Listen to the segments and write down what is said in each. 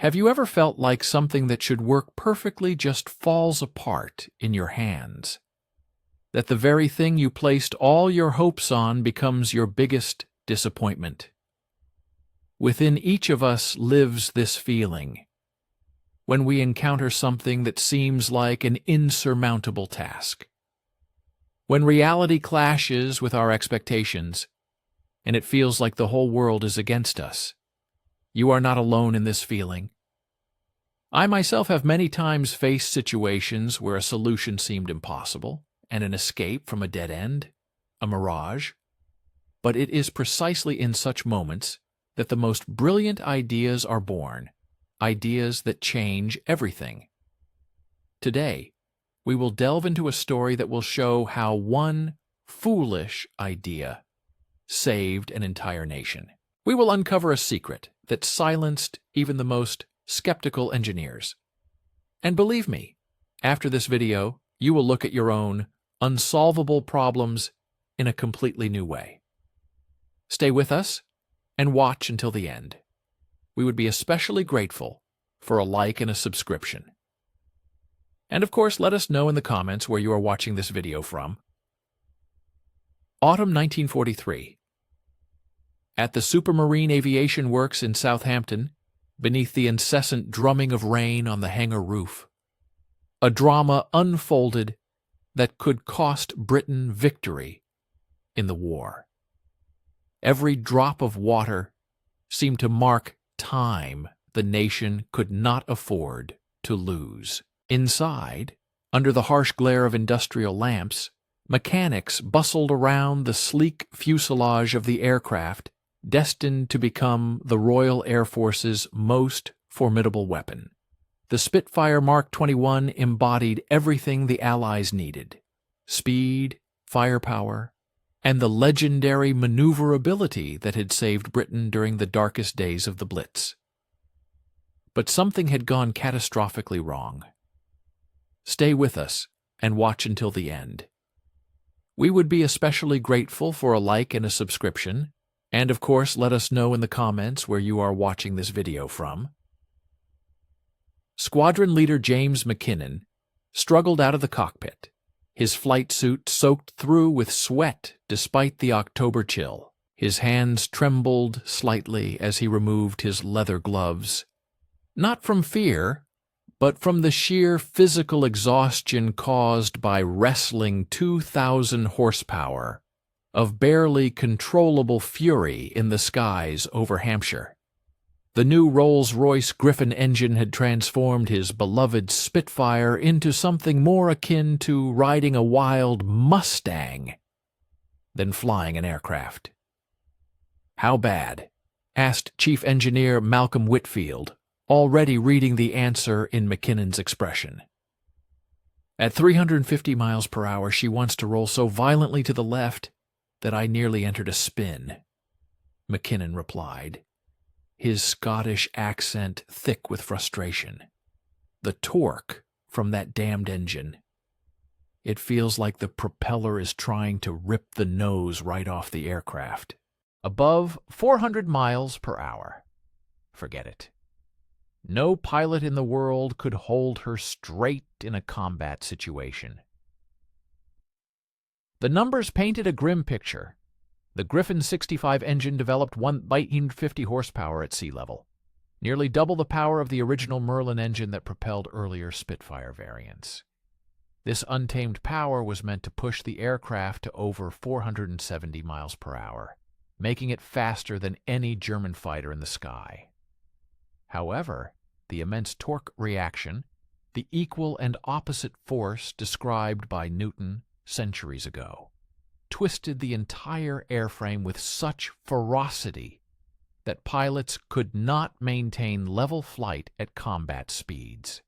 Have you ever felt like something that should work perfectly just falls apart in your hands? That the very thing you placed all your hopes on becomes your biggest disappointment? Within each of us lives this feeling when we encounter something that seems like an insurmountable task. When reality clashes with our expectations, and it feels like the whole world is against us. You are not alone in this feeling. I myself have many times faced situations where a solution seemed impossible, and an escape from a dead end, a mirage. But it is precisely in such moments that the most brilliant ideas are born, ideas that change everything. Today, we will delve into a story that will show how one foolish idea saved an entire nation. We will uncover a secret that silenced even the most skeptical engineers. And believe me, after this video, you will look at your own unsolvable problems in a completely new way. Stay with us and watch until the end. We would be especially grateful for a like and a subscription. And of course, let us know in the comments where you are watching this video from. Autumn 1943. At the Supermarine Aviation Works in Southampton, beneath the incessant drumming of rain on the hangar roof, a drama unfolded that could cost Britain victory in the war. Every drop of water seemed to mark time the nation could not afford to lose. Inside, under the harsh glare of industrial lamps, mechanics bustled around the sleek fuselage of the aircraft destined to become the Royal Air Force's most formidable weapon. The Spitfire Mark 21 embodied everything the Allies needed: speed, firepower, and the legendary maneuverability that had saved Britain during the darkest days of the Blitz. But something had gone catastrophically wrong. Stay with us and watch until the end. We would be especially grateful for a like and a subscription, and of course let us know in the comments where you are watching this video from. Squadron Leader James McKinnon struggled out of the cockpit, his flight suit soaked through with sweat despite the October chill. His hands trembled slightly as he removed his leather gloves, not from fear, but from the sheer physical exhaustion caused by wrestling 2,000 horsepower of barely controllable fury in the skies over Hampshire. The new Rolls-Royce Griffin engine had transformed his beloved Spitfire into something more akin to riding a wild Mustang than flying an aircraft. "How bad?" asked Chief Engineer Malcolm Whitfield, already reading the answer in McKinnon's expression. "At 350 miles per hour, she wants to roll so violently to the left that I nearly entered a spin," McKinnon replied, his Scottish accent thick with frustration. "The torque from that damned engine. It feels like the propeller is trying to rip the nose right off the aircraft. Above 400 miles per hour. Forget it. No pilot in the world could hold her straight in a combat situation." The numbers painted a grim picture. The Griffin 65 engine developed 150 horsepower at sea level, nearly double the power of the original Merlin engine that propelled earlier Spitfire variants. This untamed power was meant to push the aircraft to over 470 miles per hour, making it faster than any German fighter in the sky. However, the immense torque reaction, the equal and opposite force described by Newton centuries ago, twisted the entire airframe with such ferocity that pilots could not maintain level flight at combat speeds.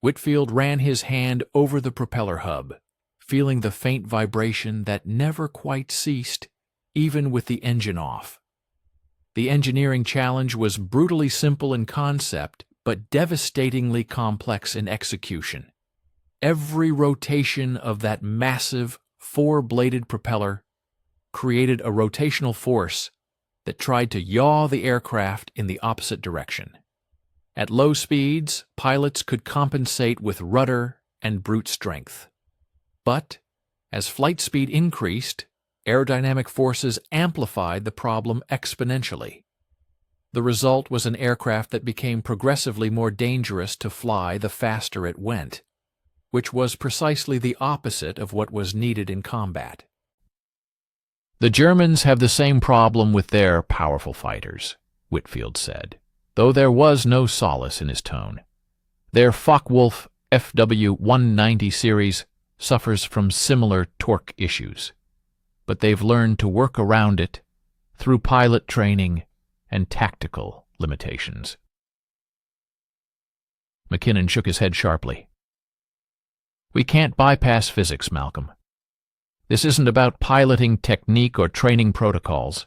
Whitfield ran his hand over the propeller hub, feeling the faint vibration that never quite ceased, even with the engine off. The engineering challenge was brutally simple in concept, but devastatingly complex in execution. Every rotation of that massive, four-bladed propeller created a rotational force that tried to yaw the aircraft in the opposite direction. At low speeds, pilots could compensate with rudder and brute strength. But, as flight speed increased, aerodynamic forces amplified the problem exponentially. The result was an aircraft that became progressively more dangerous to fly the faster it went, which was precisely the opposite of what was needed in combat. "The Germans have the same problem with their powerful fighters," Whitfield said, though there was no solace in his tone. "Their Focke-Wulf FW-190 series suffers from similar torque issues, but they've learned to work around it through pilot training and tactical limitations." McKinnon shook his head sharply. "We can't bypass physics, Malcolm. This isn't about piloting technique or training protocols.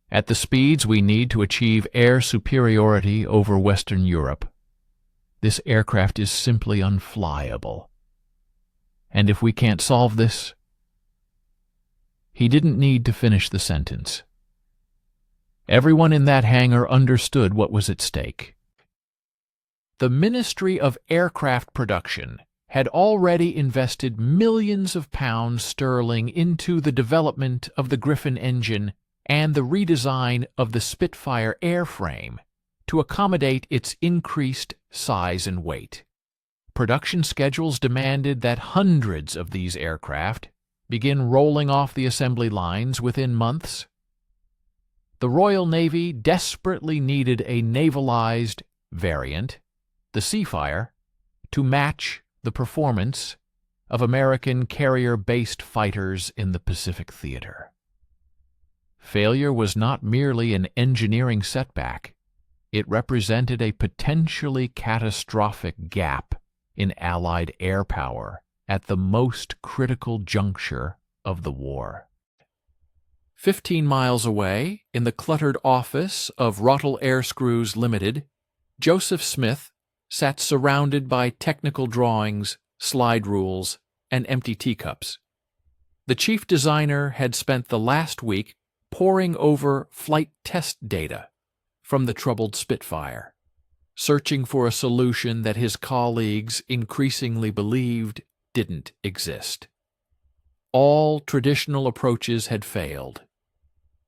At the speeds we need to achieve air superiority over Western Europe, this aircraft is simply unflyable. And if we can't solve this—" He didn't need to finish the sentence. Everyone in that hangar understood what was at stake. The Ministry of Aircraft Production had already invested millions of pounds sterling into the development of the Griffin engine and the redesign of the Spitfire airframe to accommodate its increased size and weight. Production schedules demanded that hundreds of these aircraft begin rolling off the assembly lines within months. The Royal Navy desperately needed a navalized variant, the Seafire, to match the performance of American carrier-based fighters in the Pacific theater. Failure was not merely an engineering setback. It represented a potentially catastrophic gap in Allied air power at the most critical juncture of the war. 15 miles away, in the cluttered office of Rottle Air Screws Limited, Joseph Smith sat surrounded by technical drawings, slide rules, and empty teacups. The chief designer had spent the last week poring over flight test data from the troubled Spitfire, searching for a solution that his colleagues increasingly believed didn't exist. All traditional approaches had failed.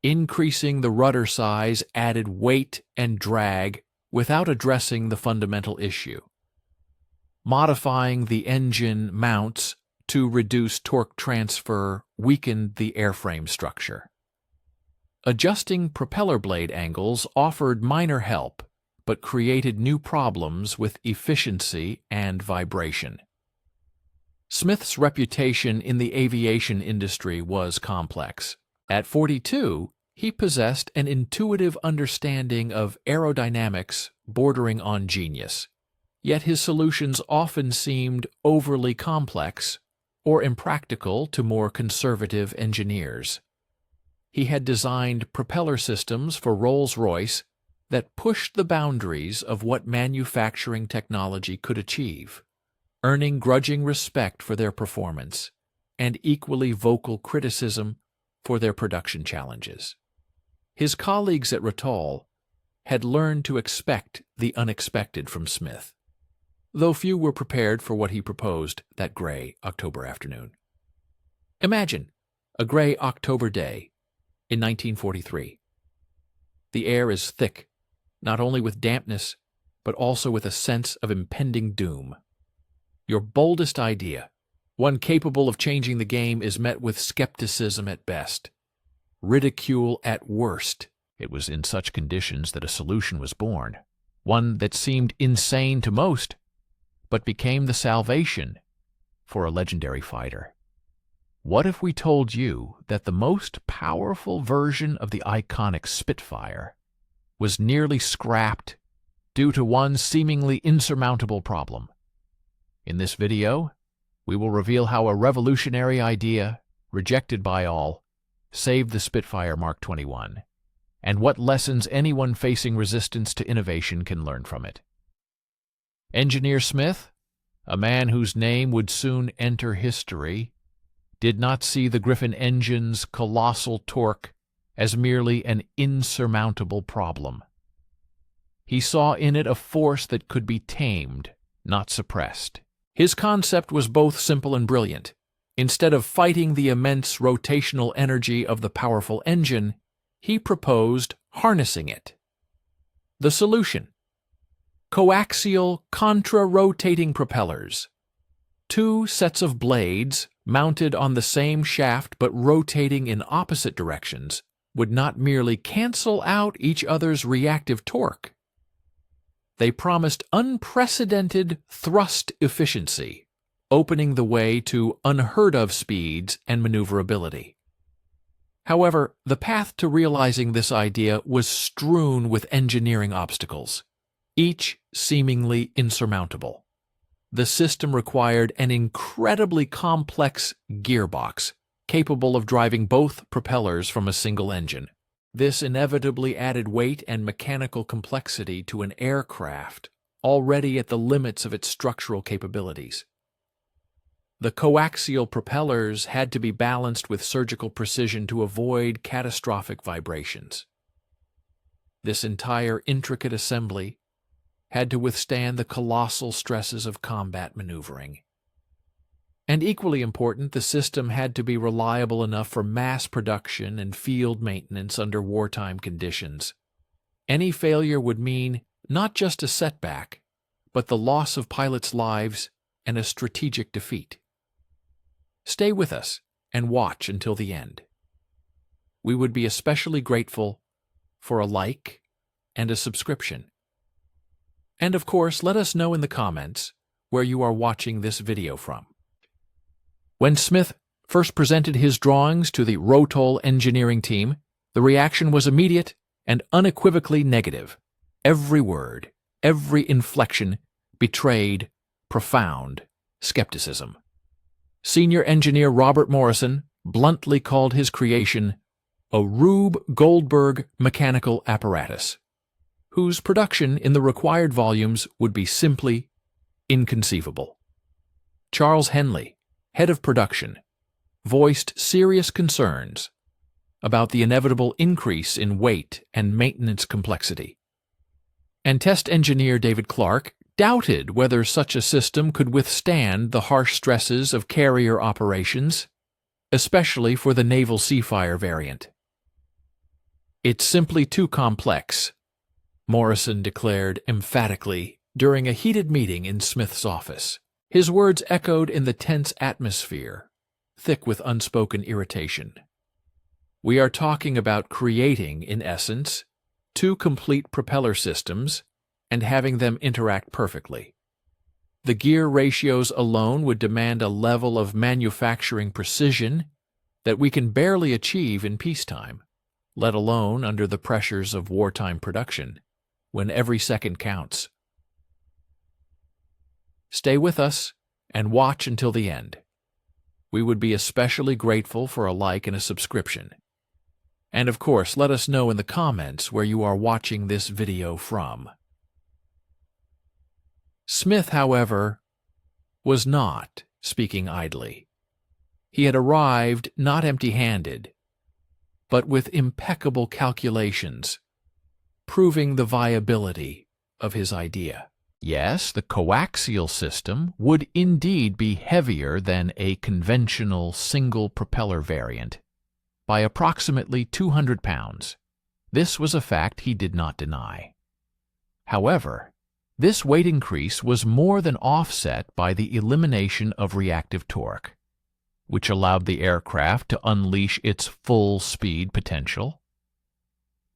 Increasing the rudder size added weight and drag without addressing the fundamental issue. Modifying the engine mounts to reduce torque transfer weakened the airframe structure. Adjusting propeller blade angles offered minor help, but created new problems with efficiency and vibration. Smith's reputation in the aviation industry was complex. At 42, he possessed an intuitive understanding of aerodynamics bordering on genius, yet his solutions often seemed overly complex or impractical to more conservative engineers. He had designed propeller systems for Rolls-Royce that pushed the boundaries of what manufacturing technology could achieve, earning grudging respect for their performance and equally vocal criticism for their production challenges. His colleagues at Rottle had learned to expect the unexpected from Smith, though few were prepared for what he proposed that gray October afternoon. Imagine a gray October day in 1943. The air is thick, not only with dampness, but also with a sense of impending doom. Your boldest idea, one capable of changing the game, is met with skepticism at best, ridicule at worst. It was in such conditions that a solution was born, one that seemed insane to most, but became the salvation for a legendary fighter. What if we told you that the most powerful version of the iconic Spitfire was nearly scrapped due to one seemingly insurmountable problem? In this video, we will reveal how a revolutionary idea, rejected by all, saved the Spitfire Mark 21, and what lessons anyone facing resistance to innovation can learn from it. Engineer Smith, a man whose name would soon enter history, did not see the Griffin engine's colossal torque as merely an insurmountable problem. He saw in it a force that could be tamed, not suppressed. His concept was both simple and brilliant. Instead of fighting the immense rotational energy of the powerful engine, he proposed harnessing it. The solution: coaxial contra-rotating propellers. Two sets of blades, mounted on the same shaft but rotating in opposite directions, would not merely cancel out each other's reactive torque. They promised unprecedented thrust efficiency, opening the way to unheard-of speeds and maneuverability. However, the path to realizing this idea was strewn with engineering obstacles, each seemingly insurmountable. The system required an incredibly complex gearbox, capable of driving both propellers from a single engine. This inevitably added weight and mechanical complexity to an aircraft already at the limits of its structural capabilities. The coaxial propellers had to be balanced with surgical precision to avoid catastrophic vibrations. This entire intricate assembly had to withstand the colossal stresses of combat maneuvering. And equally important, the system had to be reliable enough for mass production and field maintenance under wartime conditions. Any failure would mean not just a setback, but the loss of pilots' lives and a strategic defeat. Stay with us and watch until the end. We would be especially grateful for a like and a subscription. And of course, let us know in the comments where you are watching this video from. When Smith first presented his drawings to the Rolls-Royce engineering team, the reaction was immediate and unequivocally negative. Every word, every inflection betrayed profound skepticism. Senior engineer Robert Morrison bluntly called his creation a Rube Goldberg mechanical apparatus, whose production in the required volumes would be simply inconceivable. Charles Henley, head of production, voiced serious concerns about the inevitable increase in weight and maintenance complexity. And test engineer David Clark doubted whether such a system could withstand the harsh stresses of carrier operations, especially for the naval Seafire variant. "It's simply too complex," Morrison declared emphatically during a heated meeting in Smith's office. His words echoed in the tense atmosphere, thick with unspoken irritation. "We are talking about creating, in essence, two complete propeller systems and having them interact perfectly. The gear ratios alone would demand a level of manufacturing precision that we can barely achieve in peacetime, let alone under the pressures of wartime production, when every second counts." Stay with us and watch until the end. We would be especially grateful for a like and a subscription. And of course, let us know in the comments where you are watching this video from. Smith, however, was not speaking idly. He had arrived not empty-handed, but with impeccable calculations, proving the viability of his idea. Yes, the coaxial system would indeed be heavier than a conventional single-propeller variant by approximately 200 pounds. This was a fact he did not deny. However, this weight increase was more than offset by the elimination of reactive torque, which allowed the aircraft to unleash its full speed potential.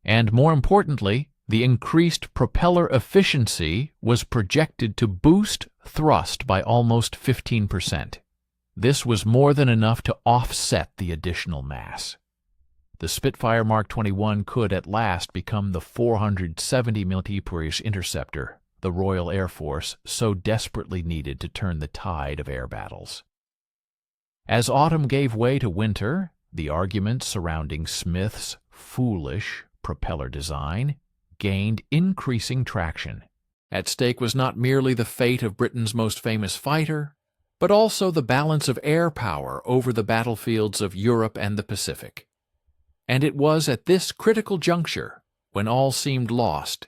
And more importantly, the increased propeller efficiency was projected to boost thrust by almost 15%. This was more than enough to offset the additional mass. The Spitfire Mark 21 could at last become the 470 mm interceptor the Royal Air Force so desperately needed to turn the tide of air battles. As autumn gave way to winter, the arguments surrounding Smith's foolish propeller design gained increasing traction. At stake was not merely the fate of Britain's most famous fighter, but also the balance of air power over the battlefields of Europe and the Pacific. And it was at this critical juncture, when all seemed lost,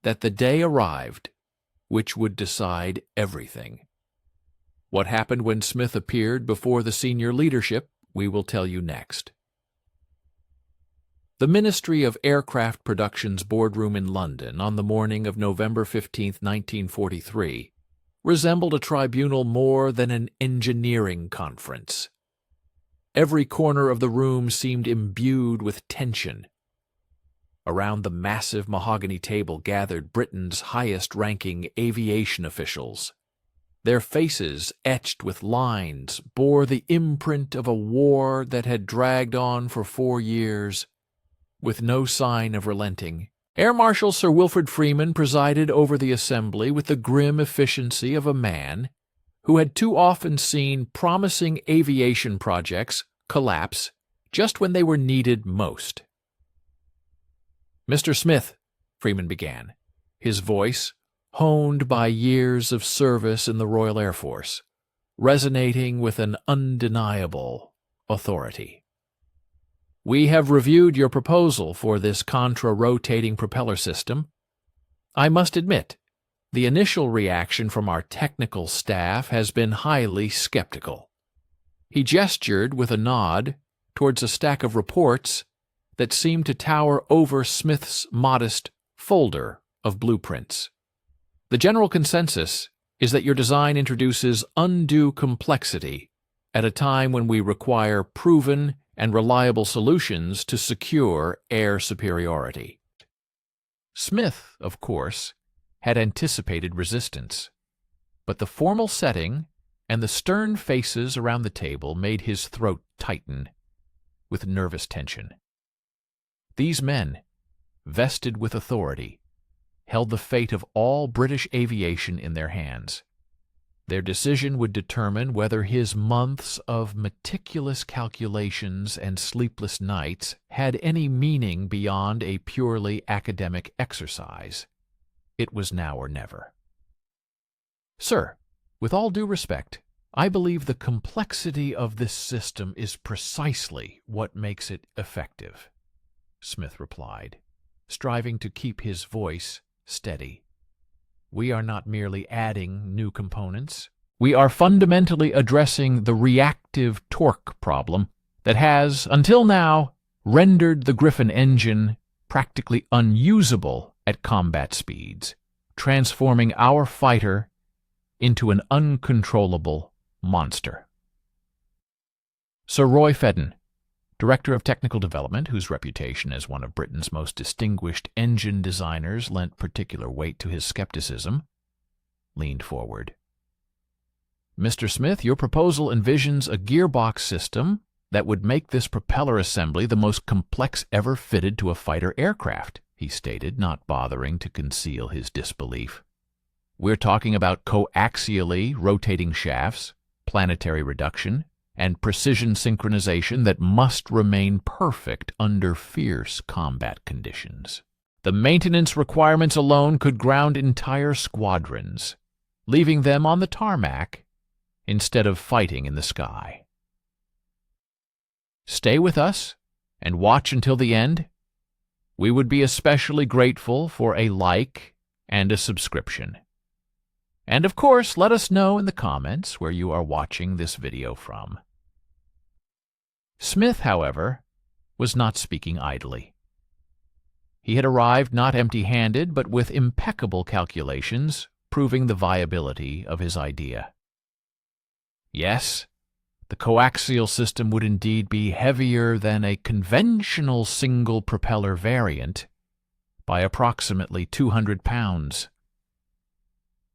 that the day arrived which would decide everything. What happened when Smith appeared before the senior leadership, we will tell you next. The Ministry of Aircraft Production's boardroom in London on the morning of November 15, 1943, resembled a tribunal more than an engineering conference. Every corner of the room seemed imbued with tension. Around the massive mahogany table gathered Britain's highest-ranking aviation officials. Their faces, etched with lines, bore the imprint of a war that had dragged on for 4 years, with no sign of relenting. Air Marshal Sir Wilfrid Freeman presided over the assembly with the grim efficiency of a man who had too often seen promising aviation projects collapse just when they were needed most. "Mr. Smith," Freeman began, his voice, honed by years of service in the Royal Air Force, resonating with an undeniable authority. "We have reviewed your proposal for this contra-rotating propeller system. I must admit, the initial reaction from our technical staff has been highly skeptical." He gestured with a nod towards a stack of reports that seemed to tower over Smith's modest folder of blueprints. "The general consensus is that your design introduces undue complexity at a time when we require proven and reliable solutions to secure air superiority." Smith, of course, had anticipated resistance, but the formal setting and the stern faces around the table made his throat tighten with nervous tension. These men, vested with authority, held the fate of all British aviation in their hands. Their decision would determine whether his months of meticulous calculations and sleepless nights had any meaning beyond a purely academic exercise. It was now or never. "Sir, with all due respect, I believe the complexity of this system is precisely what makes it effective," Smith replied, striving to keep his voice steady. "We are not merely adding new components. We are fundamentally addressing the reactive torque problem that has, until now, rendered the Griffin engine practically unusable at combat speeds, transforming our fighter into an uncontrollable monster." Sir Roy Fedden, Director of Technical Development, whose reputation as one of Britain's most distinguished engine designers lent particular weight to his skepticism, leaned forward. "Mr. Smith, your proposal envisions a gearbox system that would make this propeller assembly the most complex ever fitted to a fighter aircraft," he stated, not bothering to conceal his disbelief. "We're talking about coaxially rotating shafts, planetary reduction, and precision synchronization that must remain perfect under fierce combat conditions. The maintenance requirements alone could ground entire squadrons, leaving them on the tarmac instead of fighting in the sky. Stay with us and watch until the end. We would be especially grateful for a like and a subscription. And of course, let us know in the comments where you are watching this video from." Smith, however, was not speaking idly. He had arrived not empty-handed, but with impeccable calculations, proving the viability of his idea. Yes, the coaxial system would indeed be heavier than a conventional single-propeller variant by approximately 200 pounds.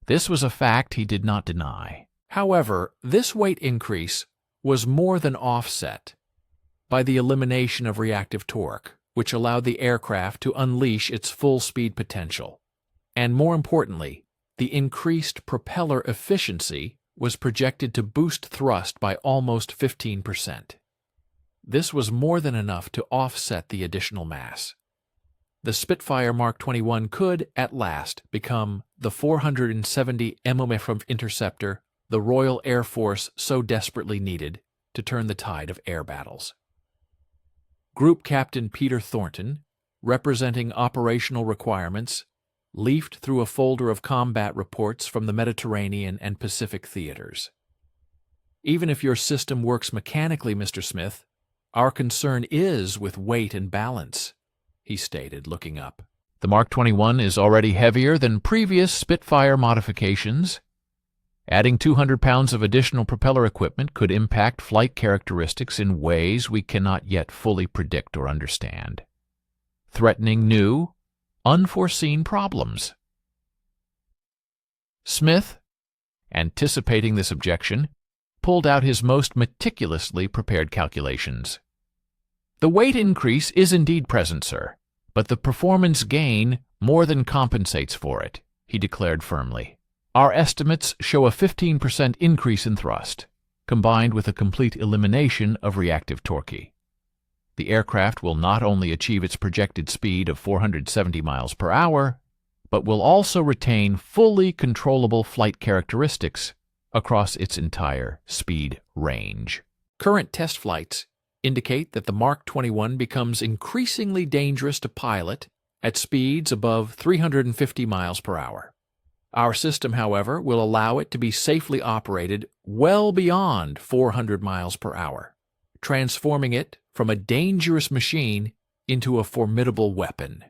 This was a fact he did not deny. However, this weight increase was more than offset by the elimination of reactive torque, which allowed the aircraft to unleash its full-speed potential. And more importantly, the increased propeller efficiency was projected to boost thrust by almost 15%. This was more than enough to offset the additional mass. The Spitfire Mark 21 could, at last, become the 470 mm interceptor the Royal Air Force so desperately needed to turn the tide of air battles. Group Captain Peter Thornton, representing operational requirements, leafed through a folder of combat reports from the Mediterranean and Pacific theaters. "Even if your system works mechanically, Mr. Smith, our concern is with weight and balance," he stated, looking up. "The Mark 21 is already heavier than previous Spitfire modifications. Adding 200 pounds of additional propeller equipment could impact flight characteristics in ways we cannot yet fully predict or understand, threatening new, unforeseen problems." Smith, anticipating this objection, pulled out his most meticulously prepared calculations. "The weight increase is indeed present, sir, but the performance gain more than compensates for it," he declared firmly. "Our estimates show a 15% increase in thrust, combined with a complete elimination of reactive torque. The aircraft will not only achieve its projected speed of 470 miles per hour, but will also retain fully controllable flight characteristics across its entire speed range." Current test flights indicate that the Mark 21 becomes increasingly dangerous to pilot at speeds above 350 miles per hour. Our system, however, will allow it to be safely operated well beyond 400 miles per hour, transforming it from a dangerous machine into a formidable weapon.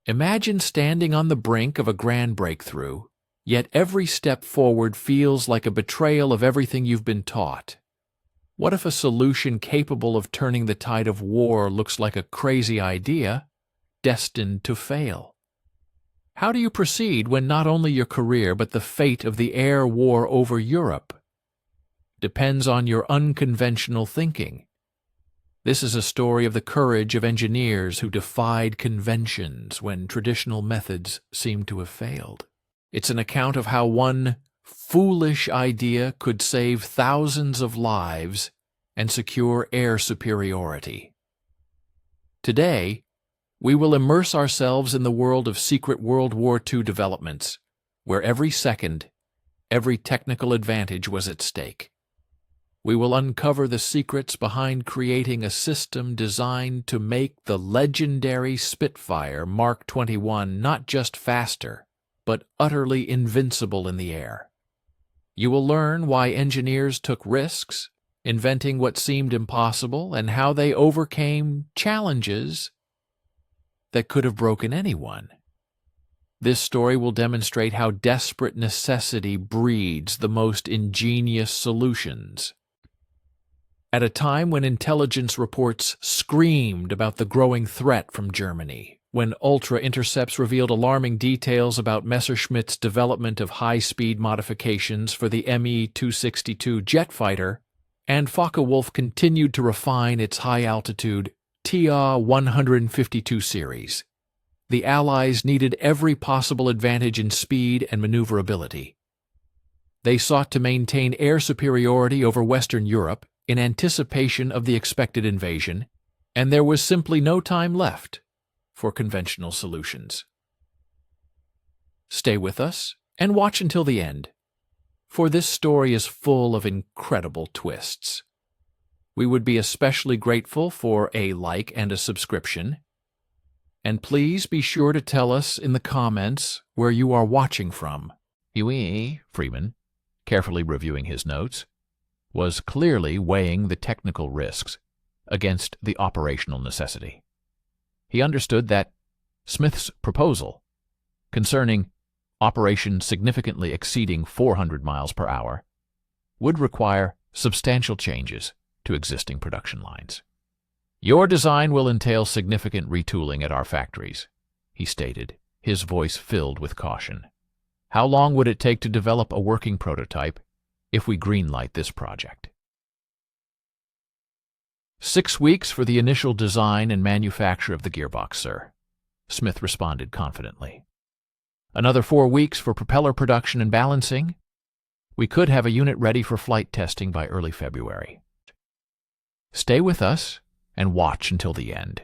Imagine standing on the brink of a grand breakthrough, yet every step forward feels like a betrayal of everything you've been taught. What if a solution capable of turning the tide of war looks like a crazy idea, destined to fail? How do you proceed when not only your career but the fate of the air war over Europe depends on your unconventional thinking? This is a story of the courage of engineers who defied conventions when traditional methods seemed to have failed. It's an account of how one foolish idea could save thousands of lives and secure air superiority. Today, we will immerse ourselves in the world of secret World War II developments, where every second, every technical advantage was at stake. We will uncover the secrets behind creating a system designed to make the legendary Spitfire Mark 21 not just faster, but utterly invincible in the air. You will learn why engineers took risks, inventing what seemed impossible, and how they overcame challenges that could have broken anyone. This story will demonstrate how desperate necessity breeds the most ingenious solutions. At a time when intelligence reports screamed about the growing threat from Germany, when ultra-intercepts revealed alarming details about Messerschmitt's development of high-speed modifications for the Me-262 jet fighter, and Focke-Wulf continued to refine its high-altitude TA-152 series, the Allies needed every possible advantage in speed and maneuverability. They sought to maintain air superiority over Western Europe in anticipation of the expected invasion, and there was simply no time left for conventional solutions. Stay with us and watch until the end, for this story is full of incredible twists. We would be especially grateful for a like and a subscription, and please be sure to tell us in the comments where you are watching from. Huey Freeman, carefully reviewing his notes, was clearly weighing the technical risks against the operational necessity. He understood that Smith's proposal concerning operations significantly exceeding 400 miles per hour would require substantial changes to existing production lines. "Your design will entail significant retooling at our factories," he stated, his voice filled with caution. "How long would it take to develop a working prototype if we greenlight this project?" 6 weeks for the initial design and manufacture of the gearbox, sir," Smith responded confidently. "Another 4 weeks for propeller production and balancing. We could have a unit ready for flight testing by early February. Stay with us and watch until the end.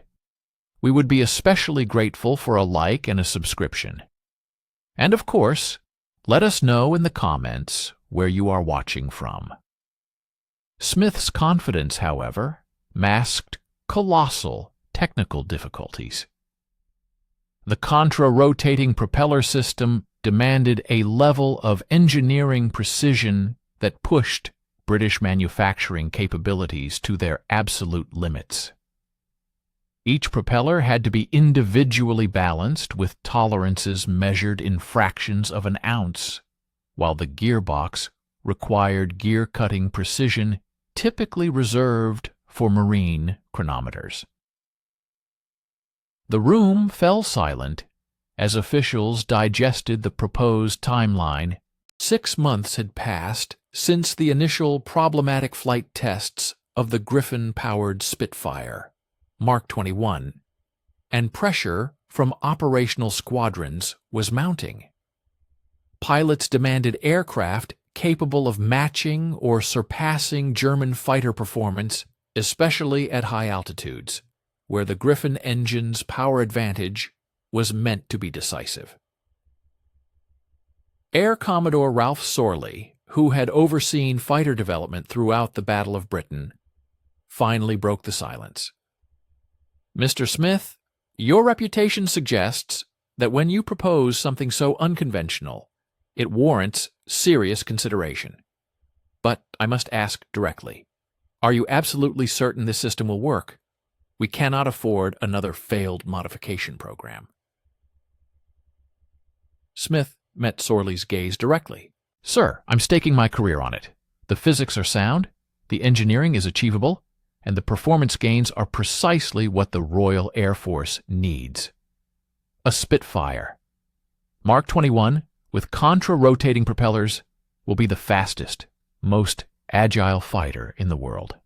We would be especially grateful for a like and a subscription. And of course, let us know in the comments where you are watching from." Smith's confidence, however, masked colossal technical difficulties. The contra-rotating propeller system demanded a level of engineering precision that pushed British manufacturing capabilities to their absolute limits. Each propeller had to be individually balanced with tolerances measured in fractions of an ounce, while the gearbox required gear-cutting precision typically reserved for marine chronometers. The room fell silent as officials digested the proposed timeline. 6 months had passed since the initial problematic flight tests of the Griffin-powered Spitfire, Mark 21, and pressure from operational squadrons was mounting. Pilots demanded aircraft capable of matching or surpassing German fighter performance, especially at high altitudes, where the Griffin engine's power advantage was meant to be decisive. Air Commodore Ralph Sorley, who had overseen fighter development throughout the Battle of Britain, finally broke the silence. "Mr. Smith, your reputation suggests that when you propose something so unconventional, it warrants serious consideration. But I must ask directly, are you absolutely certain this system will work? We cannot afford another failed modification program." Smith met Sorley's gaze directly. "Sir, I'm staking my career on it. The physics are sound, the engineering is achievable, and the performance gains are precisely what the Royal Air Force needs. A Spitfire, Mark 21, with contra-rotating propellers, will be the fastest, most agile fighter in the world."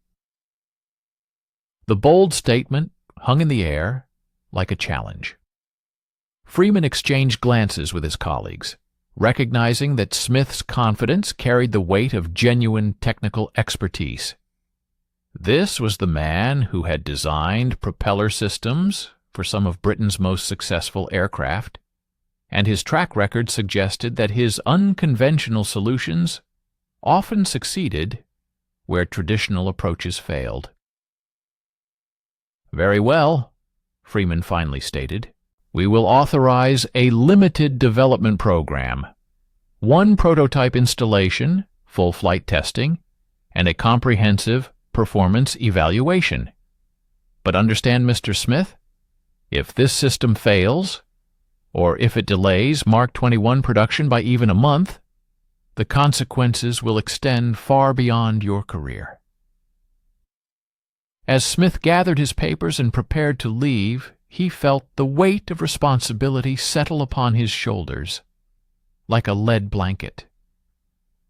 The bold statement hung in the air like a challenge. Freeman exchanged glances with his colleagues, recognizing that Smith's confidence carried the weight of genuine technical expertise. This was the man who had designed propeller systems for some of Britain's most successful aircraft, and his track record suggested that his unconventional solutions often succeeded where traditional approaches failed. "Very well," Freeman finally stated. "We will authorize a limited development program, 1 prototype installation, full flight testing, and a comprehensive performance evaluation. But understand, Mr. Smith, if this system fails, or if it delays Mark 21 production by even a month, the consequences will extend far beyond your career." As Smith gathered his papers and prepared to leave, he felt the weight of responsibility settle upon his shoulders, like a lead blanket.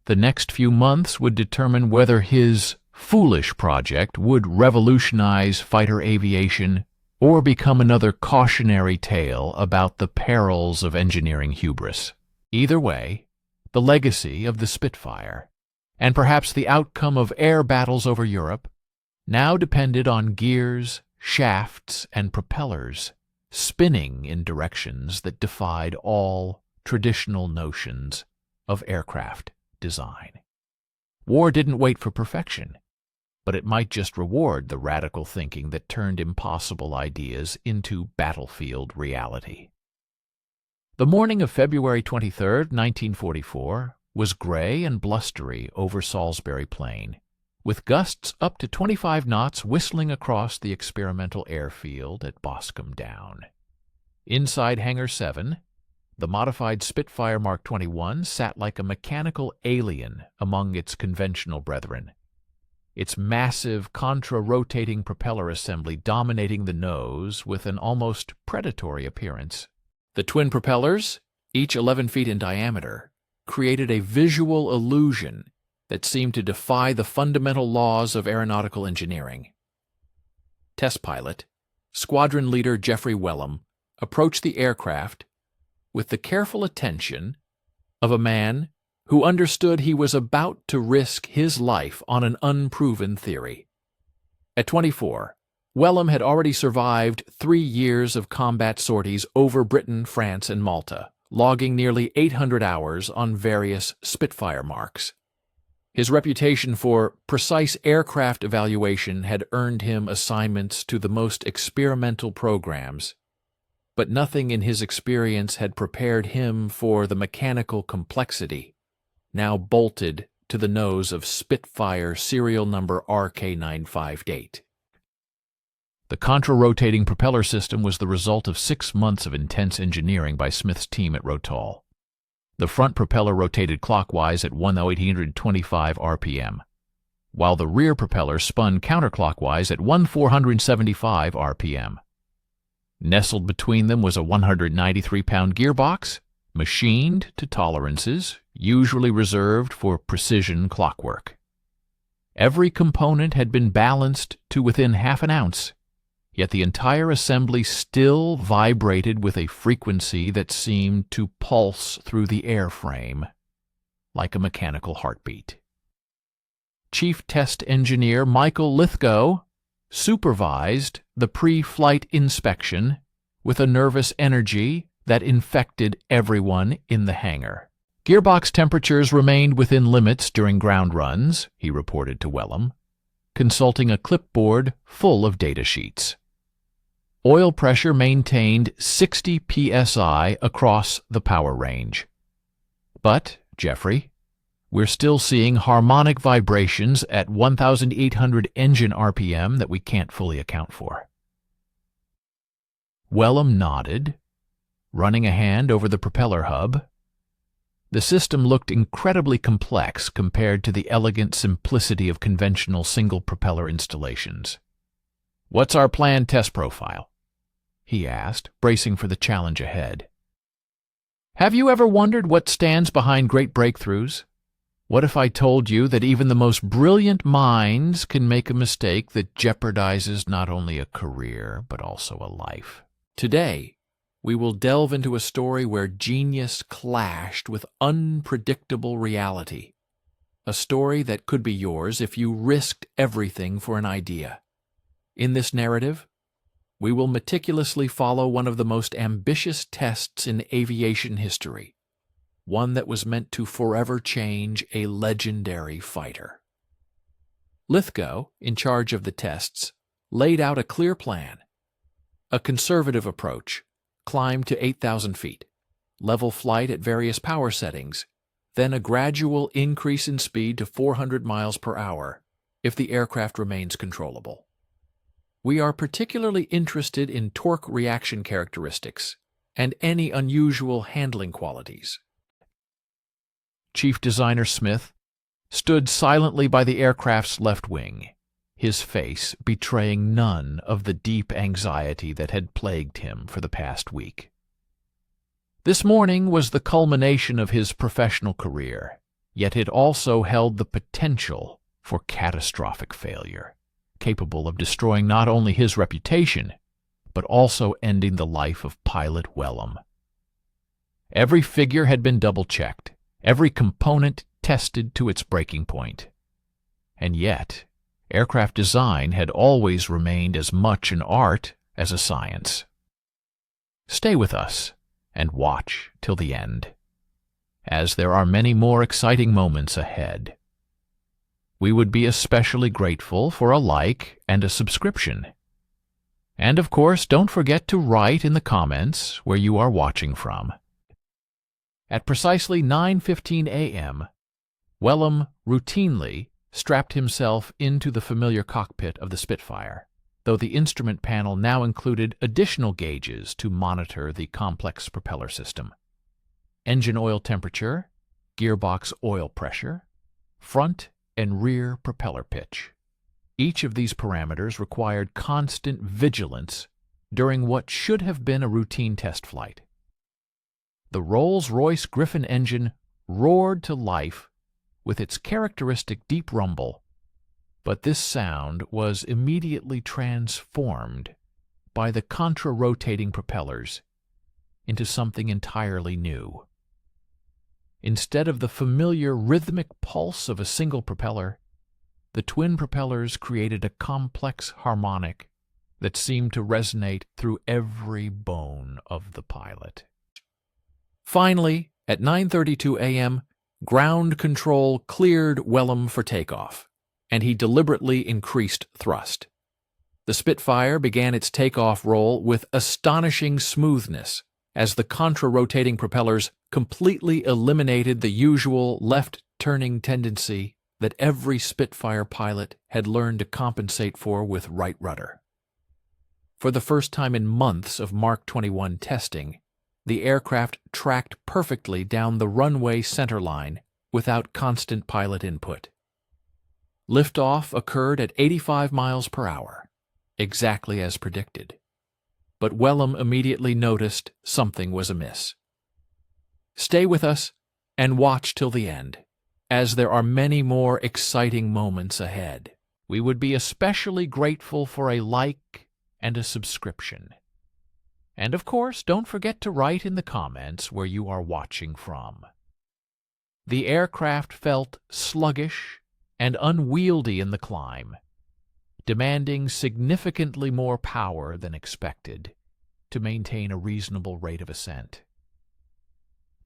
The next few months would determine whether his foolish project would revolutionize fighter aviation or become another cautionary tale about the perils of engineering hubris. Either way, the legacy of the Spitfire, and perhaps the outcome of air battles over Europe, now depended on gears, shafts, and propellers spinning in directions that defied all traditional notions of aircraft design. War didn't wait for perfection, but it might just reward the radical thinking that turned impossible ideas into battlefield reality. The morning of February 23, 1944, was gray and blustery over Salisbury Plain, with gusts up to 25 knots whistling across the experimental airfield at Boscombe Down. Inside Hangar 7, the modified Spitfire Mark 21 sat like a mechanical alien among its conventional brethren, its massive contra-rotating propeller assembly dominating the nose with an almost predatory appearance. The twin propellers, each 11 feet in diameter, created a visual illusion that seemed to defy the fundamental laws of aeronautical engineering. Test pilot, squadron leader Geoffrey Wellham, approached the aircraft with the careful attention of a man who understood he was about to risk his life on an unproven theory. At 24, Wellham had already survived 3 years of combat sorties over Britain, France, and Malta, logging nearly 800 hours on various Spitfire marks. His reputation for precise aircraft evaluation had earned him assignments to the most experimental programs, but nothing in his experience had prepared him for the mechanical complexity now bolted to the nose of Spitfire serial number RK958. The contra-rotating propeller system was the result of 6 months of intense engineering by Smith's team at Rotoll. The front propeller rotated clockwise at 1,825 RPM, while the rear propeller spun counterclockwise at 1,475 RPM. Nestled between them was a 193-pound gearbox, machined to tolerances usually reserved for precision clockwork. Every component had been balanced to within half an ounce, yet the entire assembly still vibrated with a frequency that seemed to pulse through the airframe like a mechanical heartbeat. Chief Test Engineer Michael Lithgow supervised the pre-flight inspection with a nervous energy that infected everyone in the hangar. Gearbox temperatures remained within limits during ground runs, he reported to Wellham, consulting a clipboard full of data sheets. Oil pressure maintained 60 psi across the power range. But, Jeffrey, we're still seeing harmonic vibrations at 1,800 engine RPM that we can't fully account for. Wellham nodded, running a hand over the propeller hub. The system looked incredibly complex compared to the elegant simplicity of conventional single-propeller installations. "What's our planned test profile?" he asked, bracing for the challenge ahead. Have you ever wondered what stands behind great breakthroughs? What if I told you that even the most brilliant minds can make a mistake that jeopardizes not only a career, but also a life? Today, we will delve into a story where genius clashed with unpredictable reality. A story that could be yours if you risked everything for an idea. In this narrative, we will meticulously follow one of the most ambitious tests in aviation history, one that was meant to forever change a legendary fighter. Lithgow, in charge of the tests, laid out a clear plan. A conservative approach: climb to 8,000 feet, level flight at various power settings, then a gradual increase in speed to 400 miles per hour if the aircraft remains controllable. We are particularly interested in torque reaction characteristics and any unusual handling qualities. Chief Designer Smith stood silently by the aircraft's left wing, his face betraying none of the deep anxiety that had plagued him for the past week. This morning was the culmination of his professional career, yet it also held the potential for catastrophic failure, capable of destroying not only his reputation, but also ending the life of pilot Wellham. Every figure had been double-checked, every component tested to its breaking point. And yet, aircraft design had always remained as much an art as a science. Stay with us and watch till the end, as there are many more exciting moments ahead. We would be especially grateful for a like and a subscription. And of course, don't forget to write in the comments where you are watching from. At precisely 9:15 a.m., Wellham routinely strapped himself into the familiar cockpit of the Spitfire, though the instrument panel now included additional gauges to monitor the complex propeller system. Engine oil temperature, gearbox oil pressure, front and rear propeller pitch. Each of these parameters required constant vigilance during what should have been a routine test flight. The Rolls-Royce Griffin engine roared to life with its characteristic deep rumble, but this sound was immediately transformed by the contra-rotating propellers into something entirely new. Instead of the familiar rhythmic pulse of a single propeller, the twin propellers created a complex harmonic that seemed to resonate through every bone of the pilot. Finally, at 9:32 a.m., ground control cleared Wellham for takeoff, and he deliberately increased thrust. The Spitfire began its takeoff roll with astonishing smoothness as the contra-rotating propellers completely eliminated the usual left-turning tendency that every Spitfire pilot had learned to compensate for with right rudder. For the first time in months of Mark 21 testing, the aircraft tracked perfectly down the runway centerline without constant pilot input. Liftoff occurred at 85 miles per hour, exactly as predicted. But Wellham immediately noticed something was amiss. Stay with us and watch till the end, as there are many more exciting moments ahead. We would be especially grateful for a like and a subscription. And of course, don't forget to write in the comments where you are watching from. The aircraft felt sluggish and unwieldy in the climb, demanding significantly more power than expected to maintain a reasonable rate of ascent.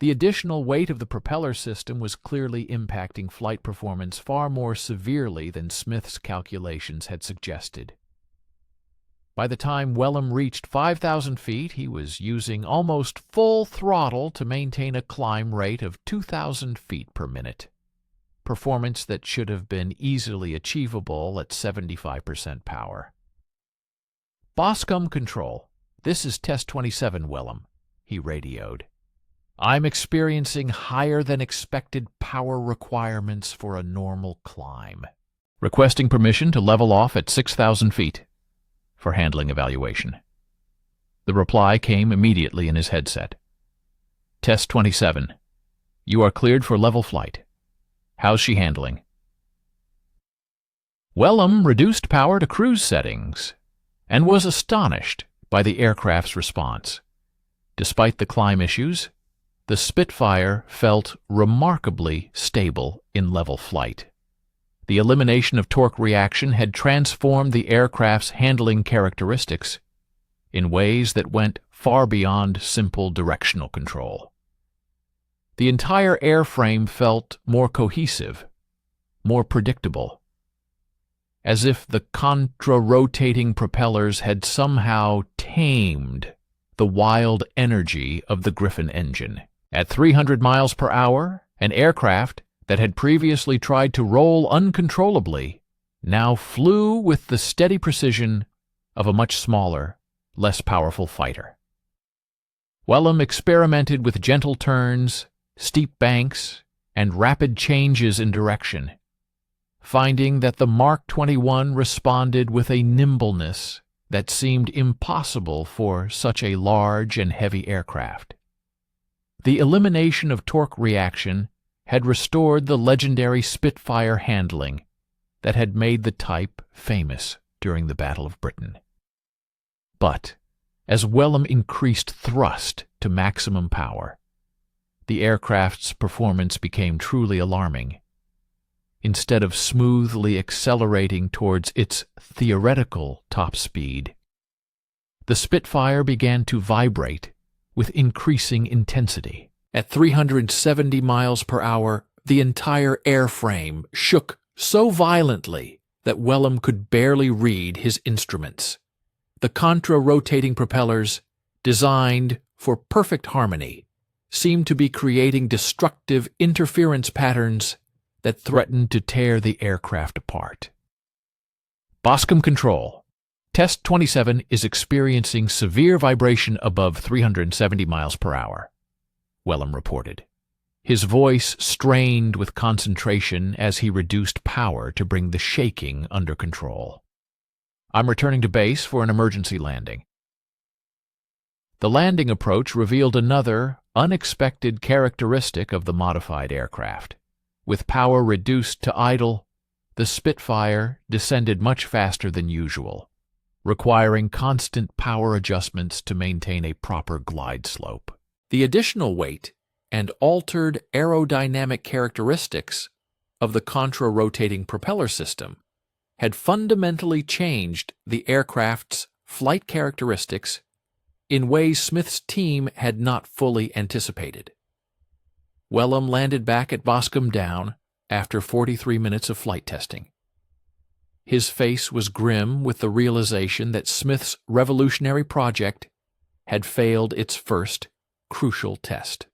The additional weight of the propeller system was clearly impacting flight performance far more severely than Smith's calculations had suggested. By the time Wellham reached 5,000 feet, he was using almost full throttle to maintain a climb rate of 2,000 feet per minute, performance that should have been easily achievable at 75% power. Boscombe Control, this is Test 27, Wellham, he radioed. I'm experiencing higher than expected power requirements for a normal climb. Requesting permission to level off at 6,000 feet. For handling evaluation. The reply came immediately in his headset. Test 27. You are cleared for level flight. How's she handling? Wellham reduced power to cruise settings and was astonished by the aircraft's response. Despite the climb issues, the Spitfire felt remarkably stable in level flight. The elimination of torque reaction had transformed the aircraft's handling characteristics in ways that went far beyond simple directional control. The entire airframe felt more cohesive, more predictable, as if the contra-rotating propellers had somehow tamed the wild energy of the Griffin engine. At 300 miles per hour, an aircraft that had previously tried to roll uncontrollably now flew with the steady precision of a much smaller, less powerful fighter. Wellham experimented with gentle turns, steep banks, and rapid changes in direction, finding that the Mark 21 responded with a nimbleness that seemed impossible for such a large and heavy aircraft. The elimination of torque reaction had restored the legendary Spitfire handling that had made the type famous during the Battle of Britain. But as Wellham increased thrust to maximum power, the aircraft's performance became truly alarming. Instead of smoothly accelerating towards its theoretical top speed, the Spitfire began to vibrate with increasing intensity. At 370 miles per hour, the entire airframe shook so violently that Wellham could barely read his instruments. The contra-rotating propellers, designed for perfect harmony, seemed to be creating destructive interference patterns that threatened to tear the aircraft apart. Boscombe Control. Test 27 is experiencing severe vibration above 370 miles per hour. Wellham reported. His voice strained with concentration as he reduced power to bring the shaking under control. I'm returning to base for an emergency landing. The landing approach revealed another, unexpected characteristic of the modified aircraft. With power reduced to idle, the Spitfire descended much faster than usual, requiring constant power adjustments to maintain a proper glide slope. The additional weight and altered aerodynamic characteristics of the contra-rotating propeller system had fundamentally changed the aircraft's flight characteristics in ways Smith's team had not fully anticipated. Wellham landed back at Boscombe Down after 43 minutes of flight testing. His face was grim with the realization that Smith's revolutionary project had failed its first crucial test.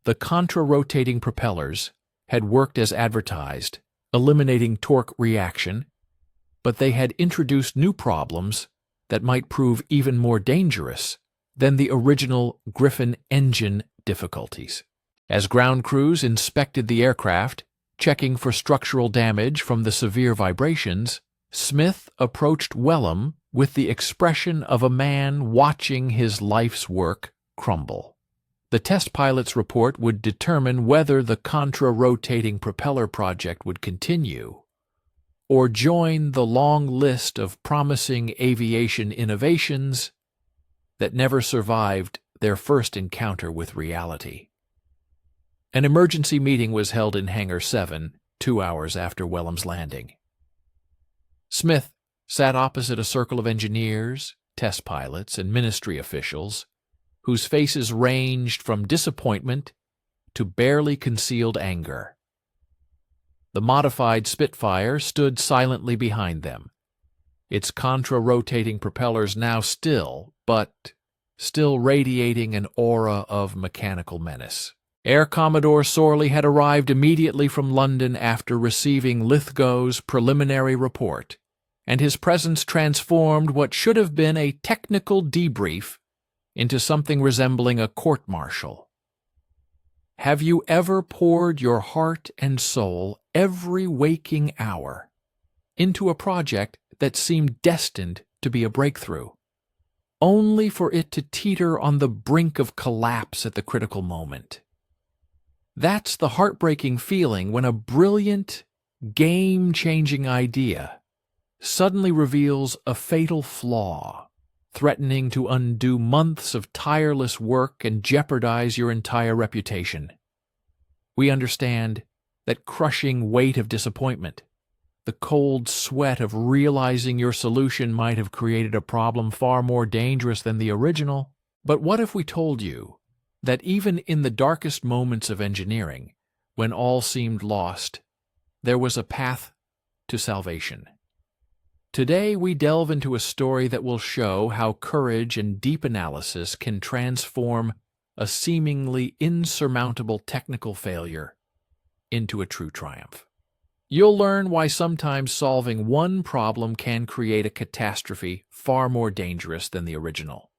The contra-rotating propellers had worked as advertised, eliminating torque reaction, but they had introduced new problems that might prove even more dangerous than the original Griffin engine difficulties. As ground crews inspected the aircraft, checking for structural damage from the severe vibrations, Smith approached Wellham with the expression of a man watching his life's work crumble. The test pilot's report would determine whether the contra-rotating propeller project would continue or join the long list of promising aviation innovations that never survived their first encounter with reality. An emergency meeting was held in Hangar 7, 2 hours after Wellham's landing. Smith sat opposite a circle of engineers, test pilots, and ministry officials whose faces ranged from disappointment to barely concealed anger. The modified Spitfire stood silently behind them, its contra-rotating propellers now still radiating an aura of mechanical menace. Air Commodore Sorley had arrived immediately from London after receiving Lithgow's preliminary report, and his presence transformed what should have been a technical debrief into something resembling a court-martial. Have you ever poured your heart and soul every waking hour into a project that seemed destined to be a breakthrough, only for it to teeter on the brink of collapse at the critical moment? That's the heartbreaking feeling when a brilliant, game-changing idea suddenly reveals a fatal flaw, threatening to undo months of tireless work and jeopardize your entire reputation. We understand that crushing weight of disappointment, the cold sweat of realizing your solution might have created a problem far more dangerous than the original. But what if we told you that even in the darkest moments of engineering, when all seemed lost, there was a path to salvation? Today we delve into a story that will show how courage and deep analysis can transform a seemingly insurmountable technical failure into a true triumph. You'll learn why sometimes solving one problem can create a catastrophe far more dangerous than the original,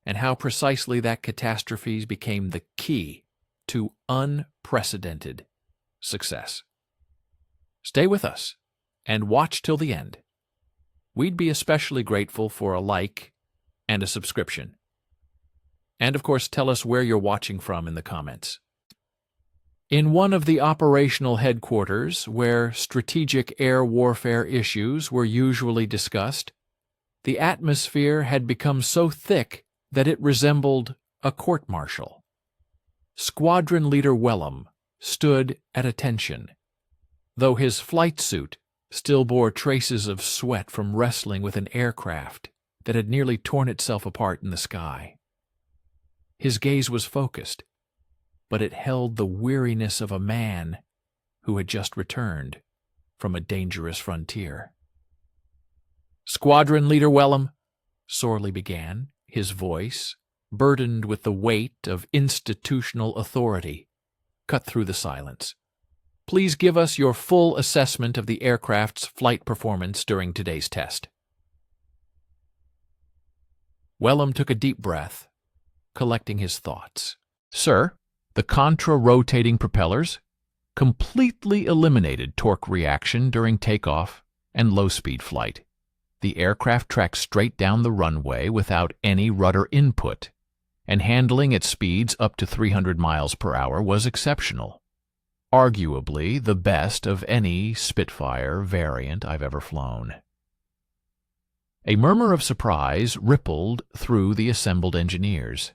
and how precisely that catastrophe became the key to unprecedented success. Stay with us and watch till the end. We'd be especially grateful for a like and a subscription. And of course, tell us where you're watching from in the comments. In one of the operational headquarters, where strategic air warfare issues were usually discussed, the atmosphere had become so thick that it resembled a court-martial. Squadron Leader Wellham stood at attention, though his flight suit still bore traces of sweat from wrestling with an aircraft that had nearly torn itself apart in the sky. His gaze was focused, but it held the weariness of a man who had just returned from a dangerous frontier. "Squadron Leader Wellham," Sorley began, his voice, burdened with the weight of institutional authority, cut through the silence. "Please give us your full assessment of the aircraft's flight performance during today's test." Wellham took a deep breath, collecting his thoughts. "Sir, the contra-rotating propellers completely eliminated torque reaction during takeoff and low-speed flight. The aircraft tracked straight down the runway without any rudder input, and handling at speeds up to 300 miles per hour was exceptional. Arguably the best of any Spitfire variant I've ever flown." A murmur of surprise rippled through the assembled engineers.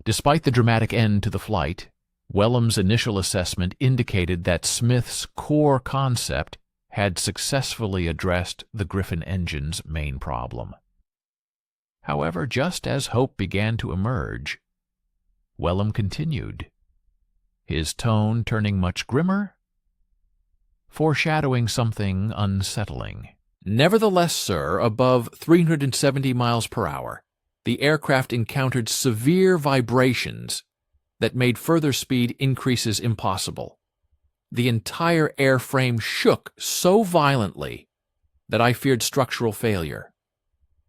Despite the dramatic end to the flight, Wellham's initial assessment indicated that Smith's core concept had successfully addressed the Griffin engine's main problem. However, just as hope began to emerge, Wellham continued, his tone turning much grimmer foreshadowing something unsettling. Nevertheless, sir, above 370 miles per hour, the aircraft encountered severe vibrations that made further speed increases impossible. The entire airframe shook so violently that I feared structural failure.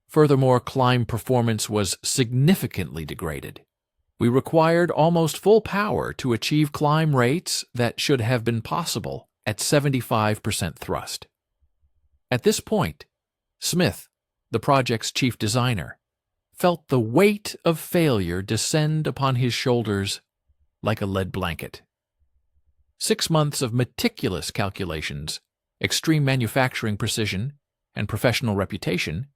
Furthermore, climb performance was significantly degraded. We required almost full power to achieve climb rates that should have been possible at 75% thrust. At this point, Smith, the project's chief designer, felt the weight of failure descend upon his shoulders like a lead blanket. 6 months of meticulous calculations, extreme manufacturing precision, and professional reputation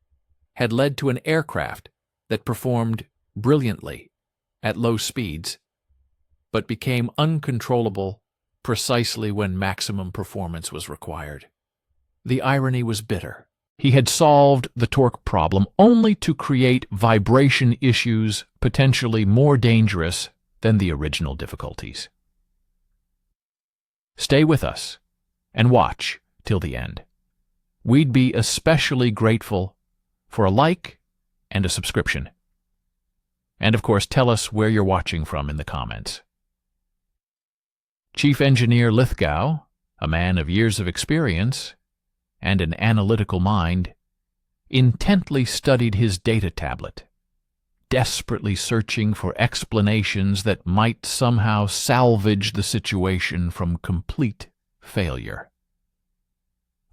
had led to an aircraft that performed brilliantly at low speeds, but became uncontrollable precisely when maximum performance was required. The irony was bitter. He had solved the torque problem only to create vibration issues potentially more dangerous than the original difficulties. Stay with us and watch till the end. We'd be especially grateful for a like and a subscription. And of course, tell us where you're watching from in the comments. Chief Engineer Lithgow, a man of years of experience and an analytical mind, intently studied his data tablet, desperately searching for explanations that might somehow salvage the situation from complete failure.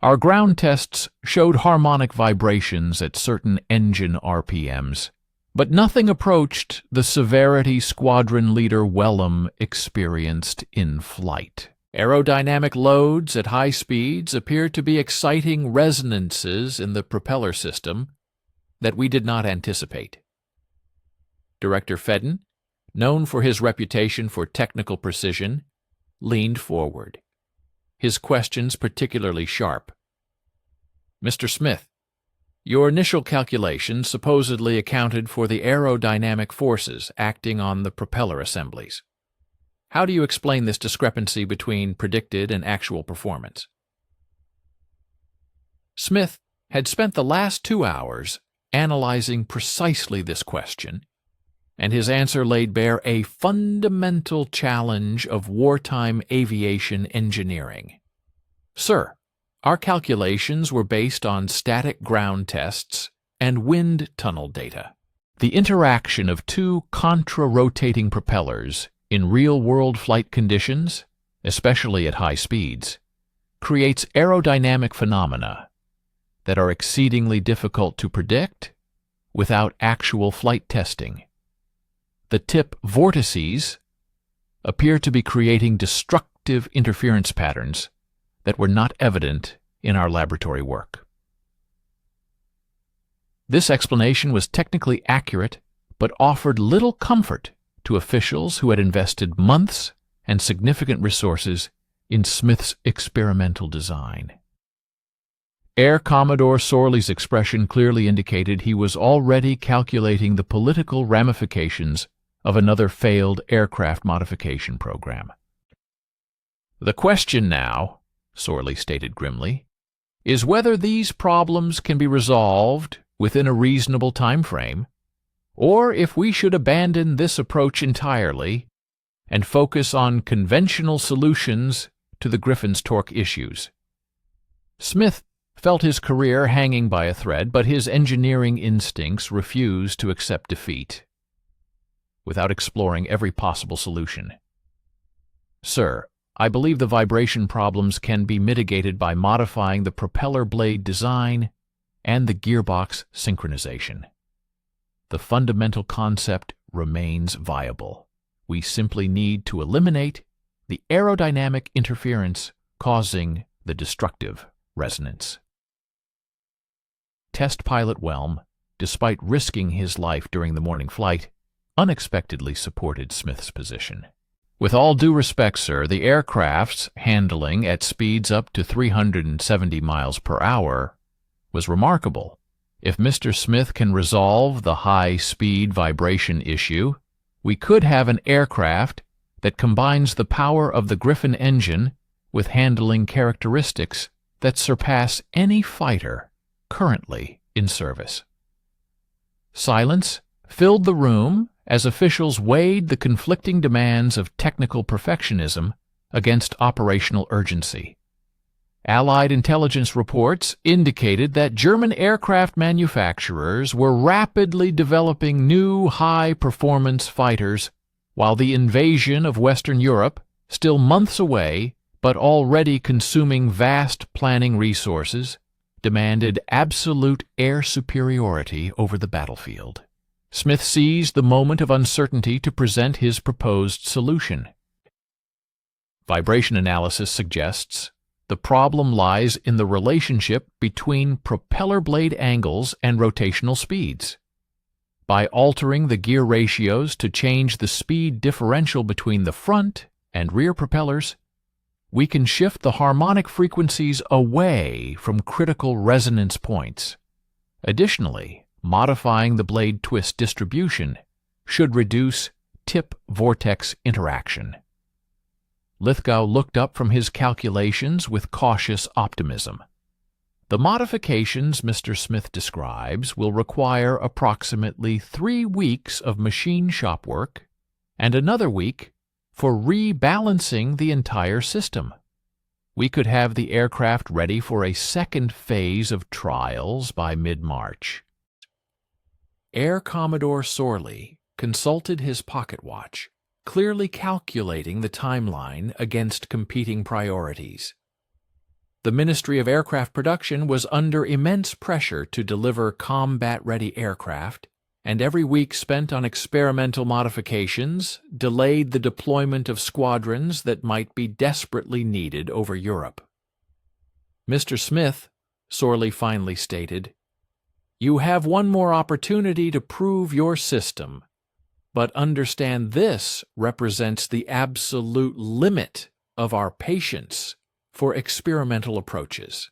Our ground tests showed harmonic vibrations at certain engine RPMs, but nothing approached the severity squadron leader Wellham experienced in flight. Aerodynamic loads at high speeds appeared to be exciting resonances in the propeller system that we did not anticipate. Director Fedden, known for his reputation for technical precision, leaned forward, his questions particularly sharp. Mr. Smith, your initial calculations supposedly accounted for the aerodynamic forces acting on the propeller assemblies. How do you explain this discrepancy between predicted and actual performance? Smith had spent the last 2 hours analyzing precisely this question, and his answer laid bare a fundamental challenge of wartime aviation engineering. Sir, our calculations were based on static ground tests and wind tunnel data. The interaction of two contra-rotating propellers in real-world flight conditions, especially at high speeds, creates aerodynamic phenomena that are exceedingly difficult to predict without actual flight testing. The tip vortices appear to be creating destructive interference patterns that were not evident in our laboratory work. This explanation was technically accurate, but offered little comfort to officials who had invested months and significant resources in Smith's experimental design. Air Commodore Sorley's expression clearly indicated he was already calculating the political ramifications of another failed aircraft modification program. The question now, Sorley stated grimly, is whether these problems can be resolved within a reasonable time frame, or if we should abandon this approach entirely and focus on conventional solutions to the Griffin's torque issues. Smith felt his career hanging by a thread, but his engineering instincts refused to accept defeat without exploring every possible solution. Sir, I believe the vibration problems can be mitigated by modifying the propeller blade design and the gearbox synchronization. The fundamental concept remains viable. We simply need to eliminate the aerodynamic interference causing the destructive resonance. Test pilot Whelm, despite risking his life during the morning flight, unexpectedly supported Smith's position. With all due respect, sir, the aircraft's handling at speeds up to 370 miles per hour was remarkable. If Mr. Smith can resolve the high-speed vibration issue, we could have an aircraft that combines the power of the Griffin engine with handling characteristics that surpass any fighter currently in service. Silence filled the room as officials weighed the conflicting demands of technical perfectionism against operational urgency. Allied intelligence reports indicated that German aircraft manufacturers were rapidly developing new high-performance fighters, while the invasion of Western Europe, still months away but already consuming vast planning resources, demanded absolute air superiority over the battlefield. Smith seized the moment of uncertainty to present his proposed solution. Vibration analysis suggests the problem lies in the relationship between propeller blade angles and rotational speeds. By altering the gear ratios to change the speed differential between the front and rear propellers, we can shift the harmonic frequencies away from critical resonance points. Additionally, modifying the blade twist distribution should reduce tip-vortex interaction. Lithgow looked up from his calculations with cautious optimism. The modifications Mr. Smith describes will require approximately 3 weeks of machine shop work and another week for rebalancing the entire system. We could have the aircraft ready for a second phase of trials by mid-March. Air Commodore Sorley consulted his pocket watch, clearly calculating the timeline against competing priorities. The Ministry of Aircraft Production was under immense pressure to deliver combat-ready aircraft, and every week spent on experimental modifications delayed the deployment of squadrons that might be desperately needed over Europe. "Mr. Smith," Sorley finally stated, "you have one more opportunity to prove your system. But understand this represents the absolute limit of our patience for experimental approaches.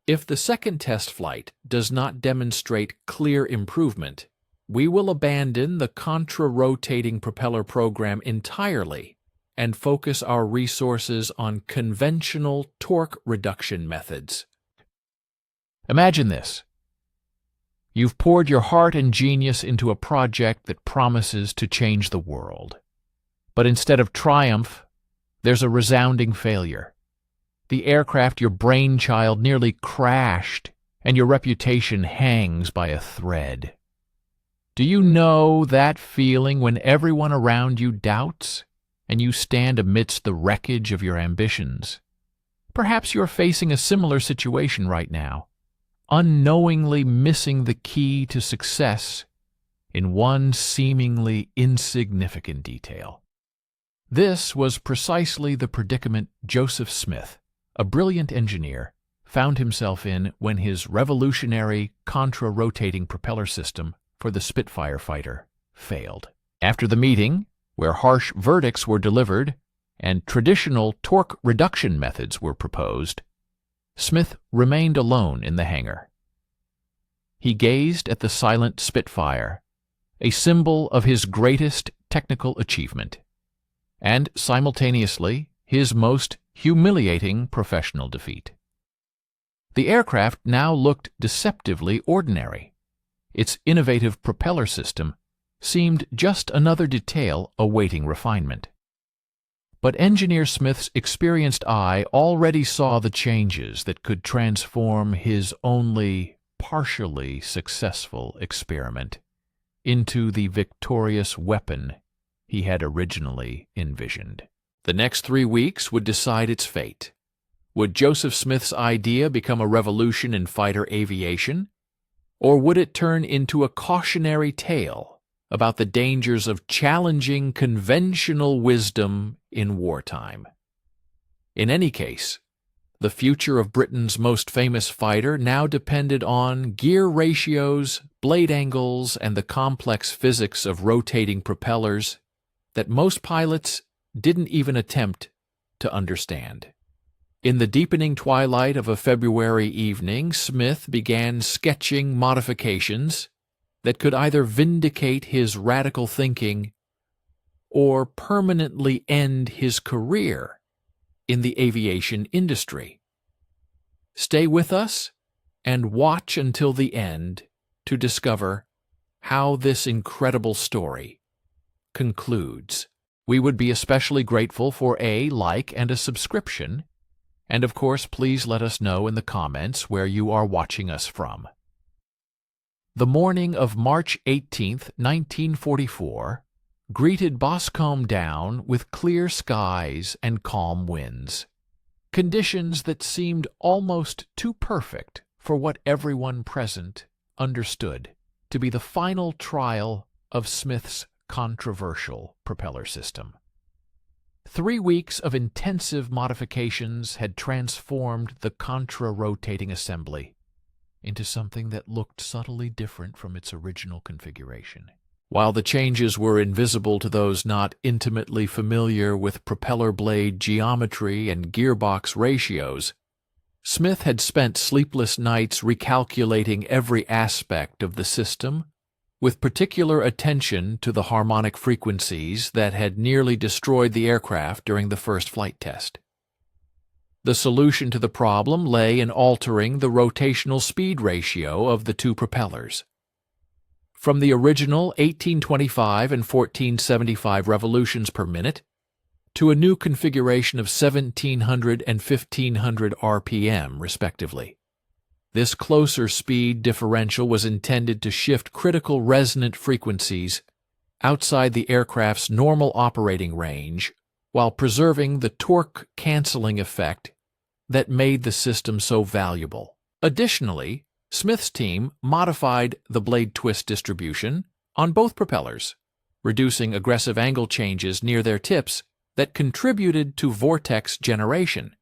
If the second test flight does not demonstrate clear improvement, we will abandon the contra-rotating propeller program entirely and focus our resources on conventional torque reduction methods." Imagine this. You've poured your heart and genius into a project that promises to change the world. But instead of triumph, there's a resounding failure. The aircraft your brainchild nearly crashed, and your reputation hangs by a thread. Do you know that feeling when everyone around you doubts, and you stand amidst the wreckage of your ambitions? Perhaps you're facing a similar situation right now, unknowingly missing the key to success in one seemingly insignificant detail. This was precisely the predicament Joseph Smith, a brilliant engineer, found himself in when his revolutionary contra-rotating propeller system for the Spitfire fighter failed. After the meeting, where harsh verdicts were delivered and traditional torque reduction methods were proposed, Smith remained alone in the hangar. He gazed at the silent Spitfire, a symbol of his greatest technical achievement, and simultaneously his most humiliating professional defeat. The aircraft now looked deceptively ordinary. Its innovative propeller system seemed just another detail awaiting refinement. But Engineer Smith's experienced eye already saw the changes that could transform his only partially successful experiment into the victorious weapon he had originally envisioned. The next 3 weeks would decide its fate. Would Joseph Smith's idea become a revolution in fighter aviation, or would it turn into a cautionary tale about the dangers of challenging conventional wisdom in wartime? In any case, the future of Britain's most famous fighter now depended on gear ratios, blade angles, and the complex physics of rotating propellers that most pilots didn't even attempt to understand. In the deepening twilight of a February evening, Smith began sketching modifications that could either vindicate his radical thinking or permanently end his career in the aviation industry. Stay with us and watch until the end to discover how this incredible story concludes. We would be especially grateful for a like and a subscription, and of course, please let us know in the comments where you are watching us from. The morning of March 18, 1944, greeted Boscombe Down with clear skies and calm winds, conditions that seemed almost too perfect for what everyone present understood to be the final trial of Smith's controversial propeller system. 3 weeks of intensive modifications had transformed the contra-rotating assembly into something that looked subtly different from its original configuration. While the changes were invisible to those not intimately familiar with propeller blade geometry and gearbox ratios, Smith had spent sleepless nights recalculating every aspect of the system, with particular attention to the harmonic frequencies that had nearly destroyed the aircraft during the first flight test. The solution to the problem lay in altering the rotational speed ratio of the two propellers. From the original 1825 and 1475 revolutions per minute to a new configuration of 1700 and 1500 RPM, respectively. This closer speed differential was intended to shift critical resonant frequencies outside the aircraft's normal operating range while preserving the torque-canceling effect that made the system so valuable. Additionally, Smith's team modified the blade twist distribution on both propellers, reducing aggressive angle changes near their tips that contributed to vortex generation.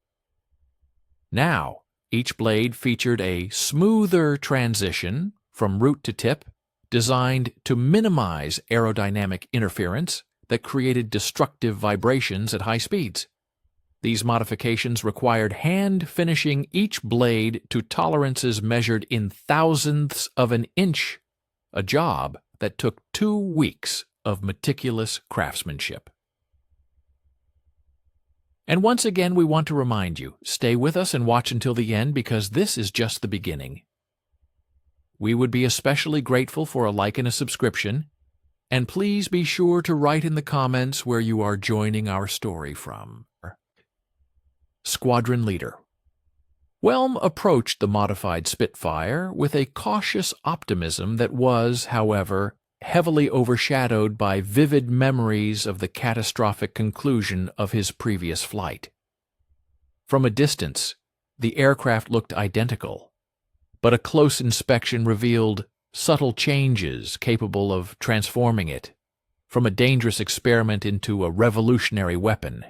Now, each blade featured a smoother transition from root to tip, designed to minimize aerodynamic interference that created destructive vibrations at high speeds. These modifications required hand-finishing each blade to tolerances measured in thousandths of an inch, a job that took 2 weeks of meticulous craftsmanship. And once again, we want to remind you, stay with us and watch until the end because this is just the beginning. We would be especially grateful for a like and a subscription, and please be sure to write in the comments where you are joining our story from. Squadron Leader. Whelm approached the modified Spitfire with a cautious optimism that was, however, heavily overshadowed by vivid memories of the catastrophic conclusion of his previous flight. From a distance, the aircraft looked identical, but a close inspection revealed subtle changes capable of transforming it from a dangerous experiment into a revolutionary weapon.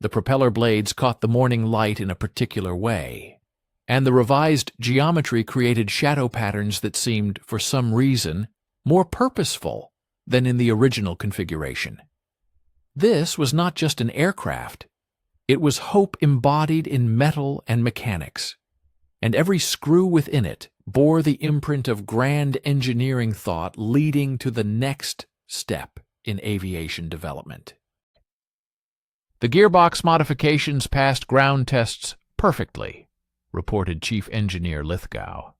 The propeller blades caught the morning light in a particular way, and the revised geometry created shadow patterns that seemed, for some reason, more purposeful than in the original configuration. This was not just an aircraft. It was hope embodied in metal and mechanics, and every screw within it bore the imprint of grand engineering thought leading to the next step in aviation development. The gearbox modifications passed ground tests perfectly, reported Chief Engineer Lithgow,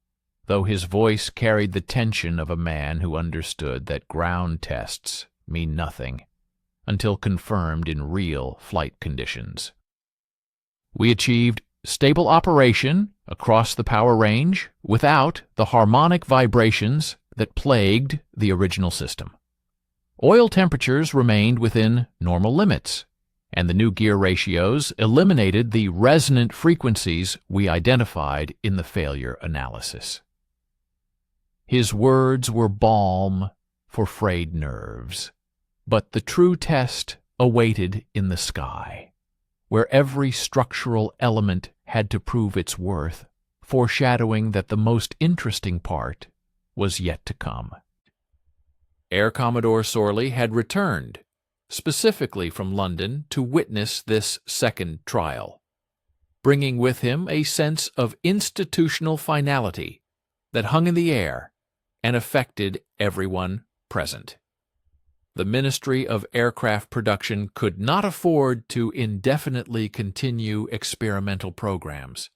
though his voice carried the tension of a man who understood that ground tests mean nothing until confirmed in real flight conditions. We achieved stable operation across the power range without the harmonic vibrations that plagued the original system. Oil temperatures remained within normal limits, and the new gear ratios eliminated the resonant frequencies we identified in the failure analysis. His words were balm for frayed nerves, but the true test awaited in the sky, where every structural element had to prove its worth, foreshadowing that the most interesting part was yet to come. Air Commodore Sorley had returned, specifically from London, to witness this second trial, bringing with him a sense of institutional finality that hung in the air and affected everyone present. The Ministry of Aircraft Production could not afford to indefinitely continue experimental programs,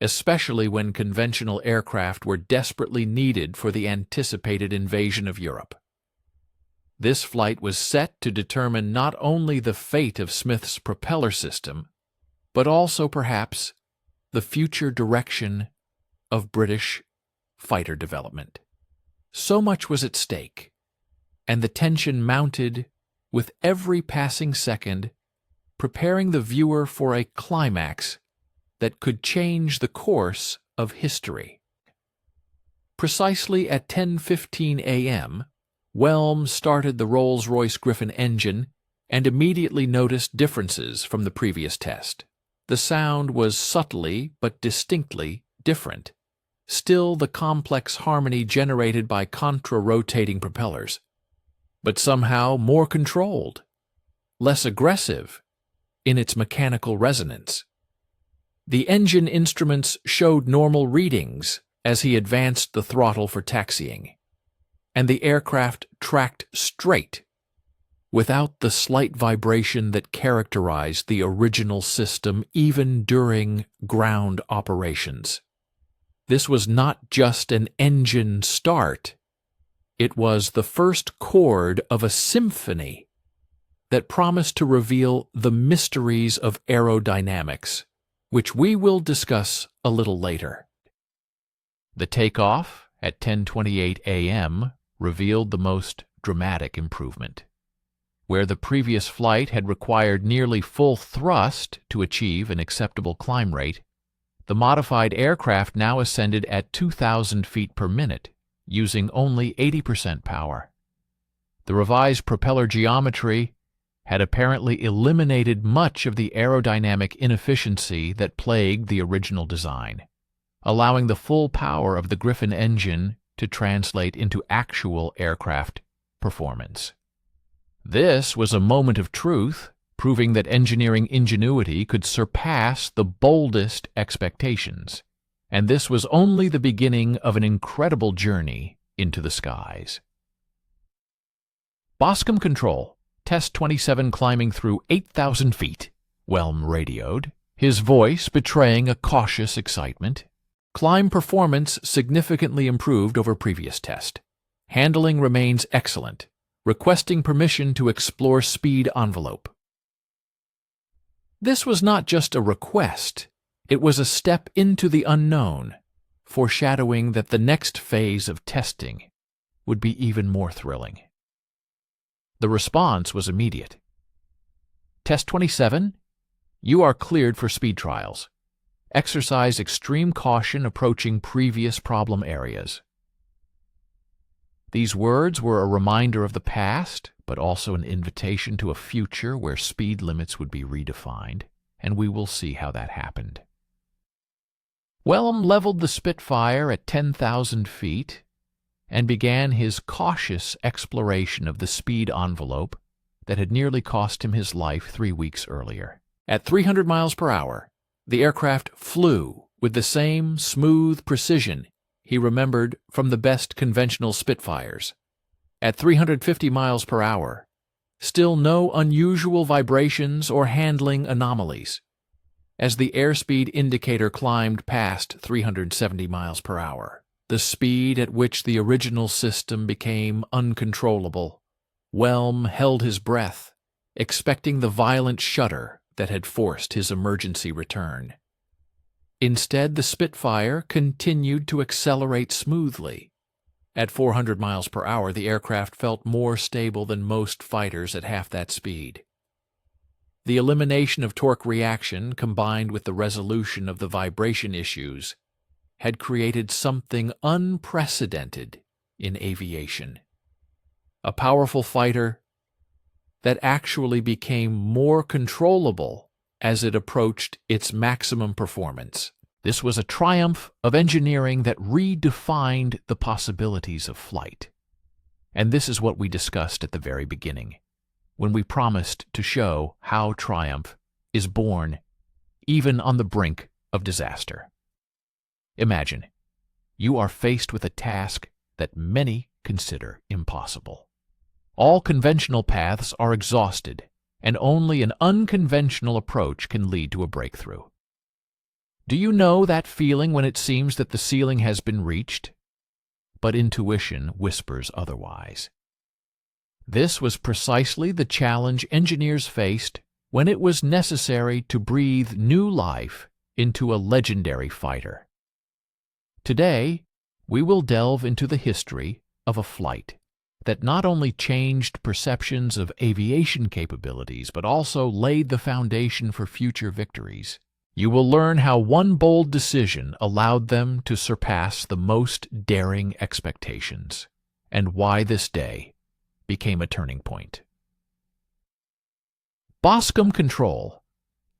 especially when conventional aircraft were desperately needed for the anticipated invasion of Europe. This flight was set to determine not only the fate of Smith's propeller system, but also, perhaps, the future direction of British fighter development. So much was at stake, and the tension mounted with every passing second, preparing the viewer for a climax that could change the course of history. Precisely at 10:15 a.m., Whelm started the Rolls-Royce Griffin engine and immediately noticed differences from the previous test. The sound was subtly but distinctly different. Still the complex harmony generated by contra-rotating propellers, but somehow more controlled, less aggressive in its mechanical resonance. The engine instruments showed normal readings as he advanced the throttle for taxiing, and the aircraft tracked straight, without the slight vibration that characterized the original system even during ground operations. This was not just an engine start. It was the first chord of a symphony that promised to reveal the mysteries of aerodynamics, which we will discuss a little later. The takeoff at 10:28 a.m. revealed the most dramatic improvement. Where the previous flight had required nearly full thrust to achieve an acceptable climb rate, the modified aircraft now ascended at 2,000 feet per minute, using only 80% power. The revised propeller geometry had apparently eliminated much of the aerodynamic inefficiency that plagued the original design, allowing the full power of the Griffin engine to translate into actual aircraft performance. This was a moment of truth, proving that engineering ingenuity could surpass the boldest expectations, and this was only the beginning of an incredible journey into the skies. Boscombe Control, Test 27 climbing through 8,000 feet, Whelm radioed, his voice betraying a cautious excitement. Climb performance significantly improved over previous test. Handling remains excellent. Requesting permission to explore speed envelope. This was not just a request, it was a step into the unknown, foreshadowing that the next phase of testing would be even more thrilling. The response was immediate. Test 27, you are cleared for speed trials. Exercise extreme caution approaching previous problem areas. These words were a reminder of the past, but also an invitation to a future where speed limits would be redefined, and we will see how that happened. Whelm leveled the Spitfire at 10,000 feet and began his cautious exploration of the speed envelope that had nearly cost him his life 3 weeks earlier. At 300 miles per hour, the aircraft flew with the same smooth precision he remembered from the best conventional Spitfires. At 350 miles per hour, still no unusual vibrations or handling anomalies. As the airspeed indicator climbed past 370 miles per hour, the speed at which the original system became uncontrollable, Whelm held his breath, expecting the violent shudder that had forced his emergency return. Instead, the Spitfire continued to accelerate smoothly. At 400 miles per hour, the aircraft felt more stable than most fighters at half that speed. The elimination of torque reaction, combined with the resolution of the vibration issues, had created something unprecedented in aviation. A powerful fighter that actually became more controllable as it approached its maximum performance. This was a triumph of engineering that redefined the possibilities of flight. And this is what we discussed at the very beginning, when we promised to show how triumph is born even on the brink of disaster. Imagine, you are faced with a task that many consider impossible. All conventional paths are exhausted, and only an unconventional approach can lead to a breakthrough. Do you know that feeling when it seems that the ceiling has been reached? But intuition whispers otherwise. This was precisely the challenge engineers faced when it was necessary to breathe new life into a legendary fighter. Today, we will delve into the history of a flight that not only changed perceptions of aviation capabilities but also laid the foundation for future victories. You will learn how one bold decision allowed them to surpass the most daring expectations, and why this day became a turning point. Boscombe Control.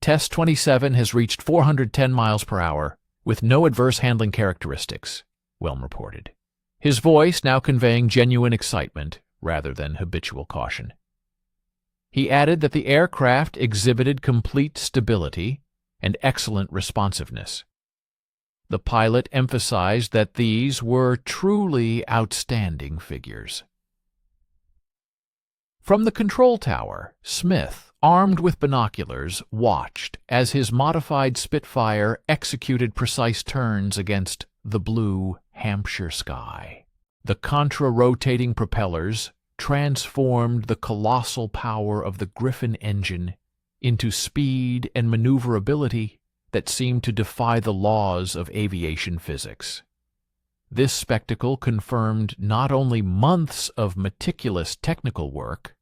Test 27 has reached 410 miles per hour with no adverse handling characteristics, Whelm reported, his voice now conveying genuine excitement rather than habitual caution. He added that the aircraft exhibited complete stability and excellent responsiveness. The pilot emphasized that these were truly outstanding figures. From the control tower, Smith, armed with binoculars, watched as his modified Spitfire executed precise turns against the blue Hampshire sky. The contra-rotating propellers transformed the colossal power of the Griffin engine into speed and maneuverability that seemed to defy the laws of aviation physics. This spectacle confirmed not only months of meticulous technical work,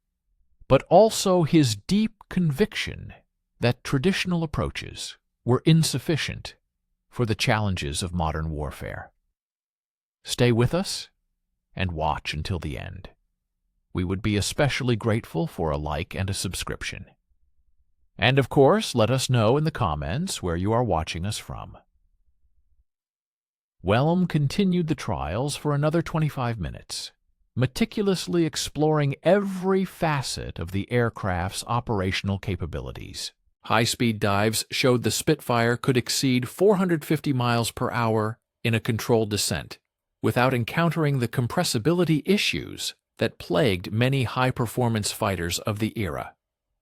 but also his deep conviction that traditional approaches were insufficient for the challenges of modern warfare. Stay with us and watch until the end. We would be especially grateful for a like and a subscription. And of course, let us know in the comments where you are watching us from. Whelm continued the trials for another 25 minutes, meticulously exploring every facet of the aircraft's operational capabilities. High-speed dives showed the Spitfire could exceed 450 miles per hour in a controlled descent, without encountering the compressibility issues that plagued many high-performance fighters of the era.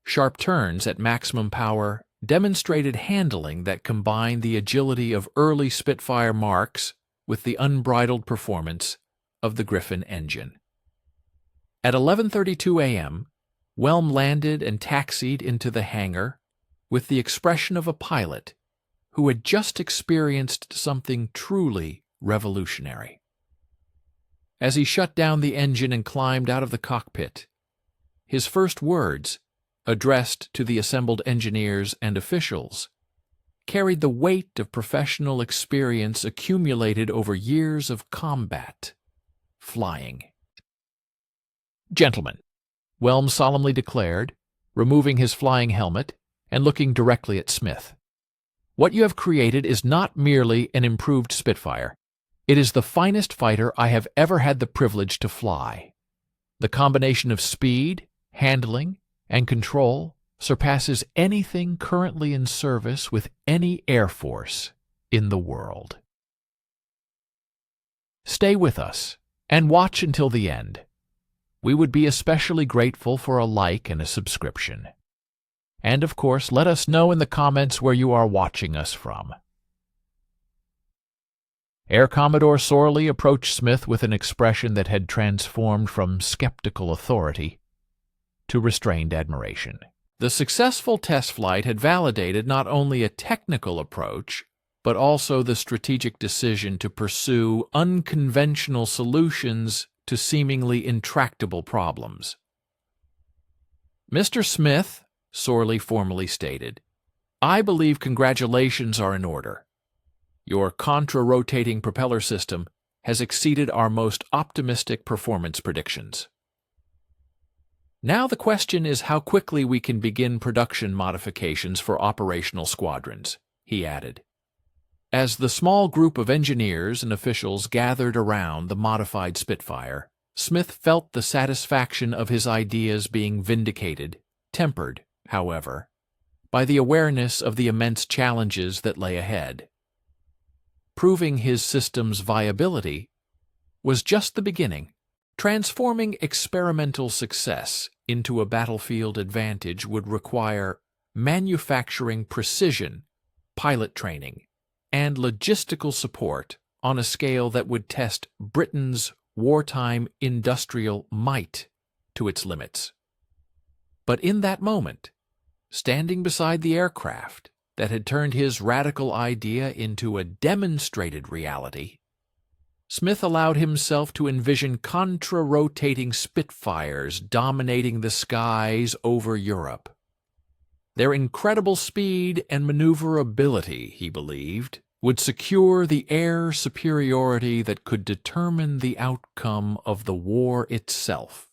Sharp turns at maximum power demonstrated handling that combined the agility of early Spitfire marks with the unbridled performance of the Griffin engine. At 11:32 a.m., Whelm landed and taxied into the hangar with the expression of a pilot who had just experienced something truly revolutionary. As he shut down the engine and climbed out of the cockpit, his first words, addressed to the assembled engineers and officials, carried the weight of professional experience accumulated over years of combat flying. "Gentlemen," Whelm solemnly declared, removing his flying helmet and looking directly at Smith, "what you have created is not merely an improved Spitfire. It is the finest fighter I have ever had the privilege to fly. The combination of speed, handling, and control surpasses anything currently in service with any air force in the world." Stay with us and watch until the end. We would be especially grateful for a like and a subscription. And of course, let us know in the comments where you are watching us from. Air Commodore Sorley approached Smith with an expression that had transformed from skeptical authority to restrained admiration. The successful test flight had validated not only a technical approach, but also the strategic decision to pursue unconventional solutions to seemingly intractable problems. "Mr. Smith," Sorley formally stated, "I believe congratulations are in order. Your contra-rotating propeller system has exceeded our most optimistic performance predictions. Now the question is how quickly we can begin production modifications for operational squadrons," he added. As the small group of engineers and officials gathered around the modified Spitfire, Smith felt the satisfaction of his ideas being vindicated, tempered, however, by the awareness of the immense challenges that lay ahead. Proving his system's viability was just the beginning. Transforming experimental success into a battlefield advantage would require manufacturing precision, pilot training, and logistical support on a scale that would test Britain's wartime industrial might to its limits. But in that moment, standing beside the aircraft that had turned his radical idea into a demonstrated reality, Smith allowed himself to envision contra-rotating Spitfires dominating the skies over Europe. Their incredible speed and maneuverability, he believed, would secure the air superiority that could determine the outcome of the war itself.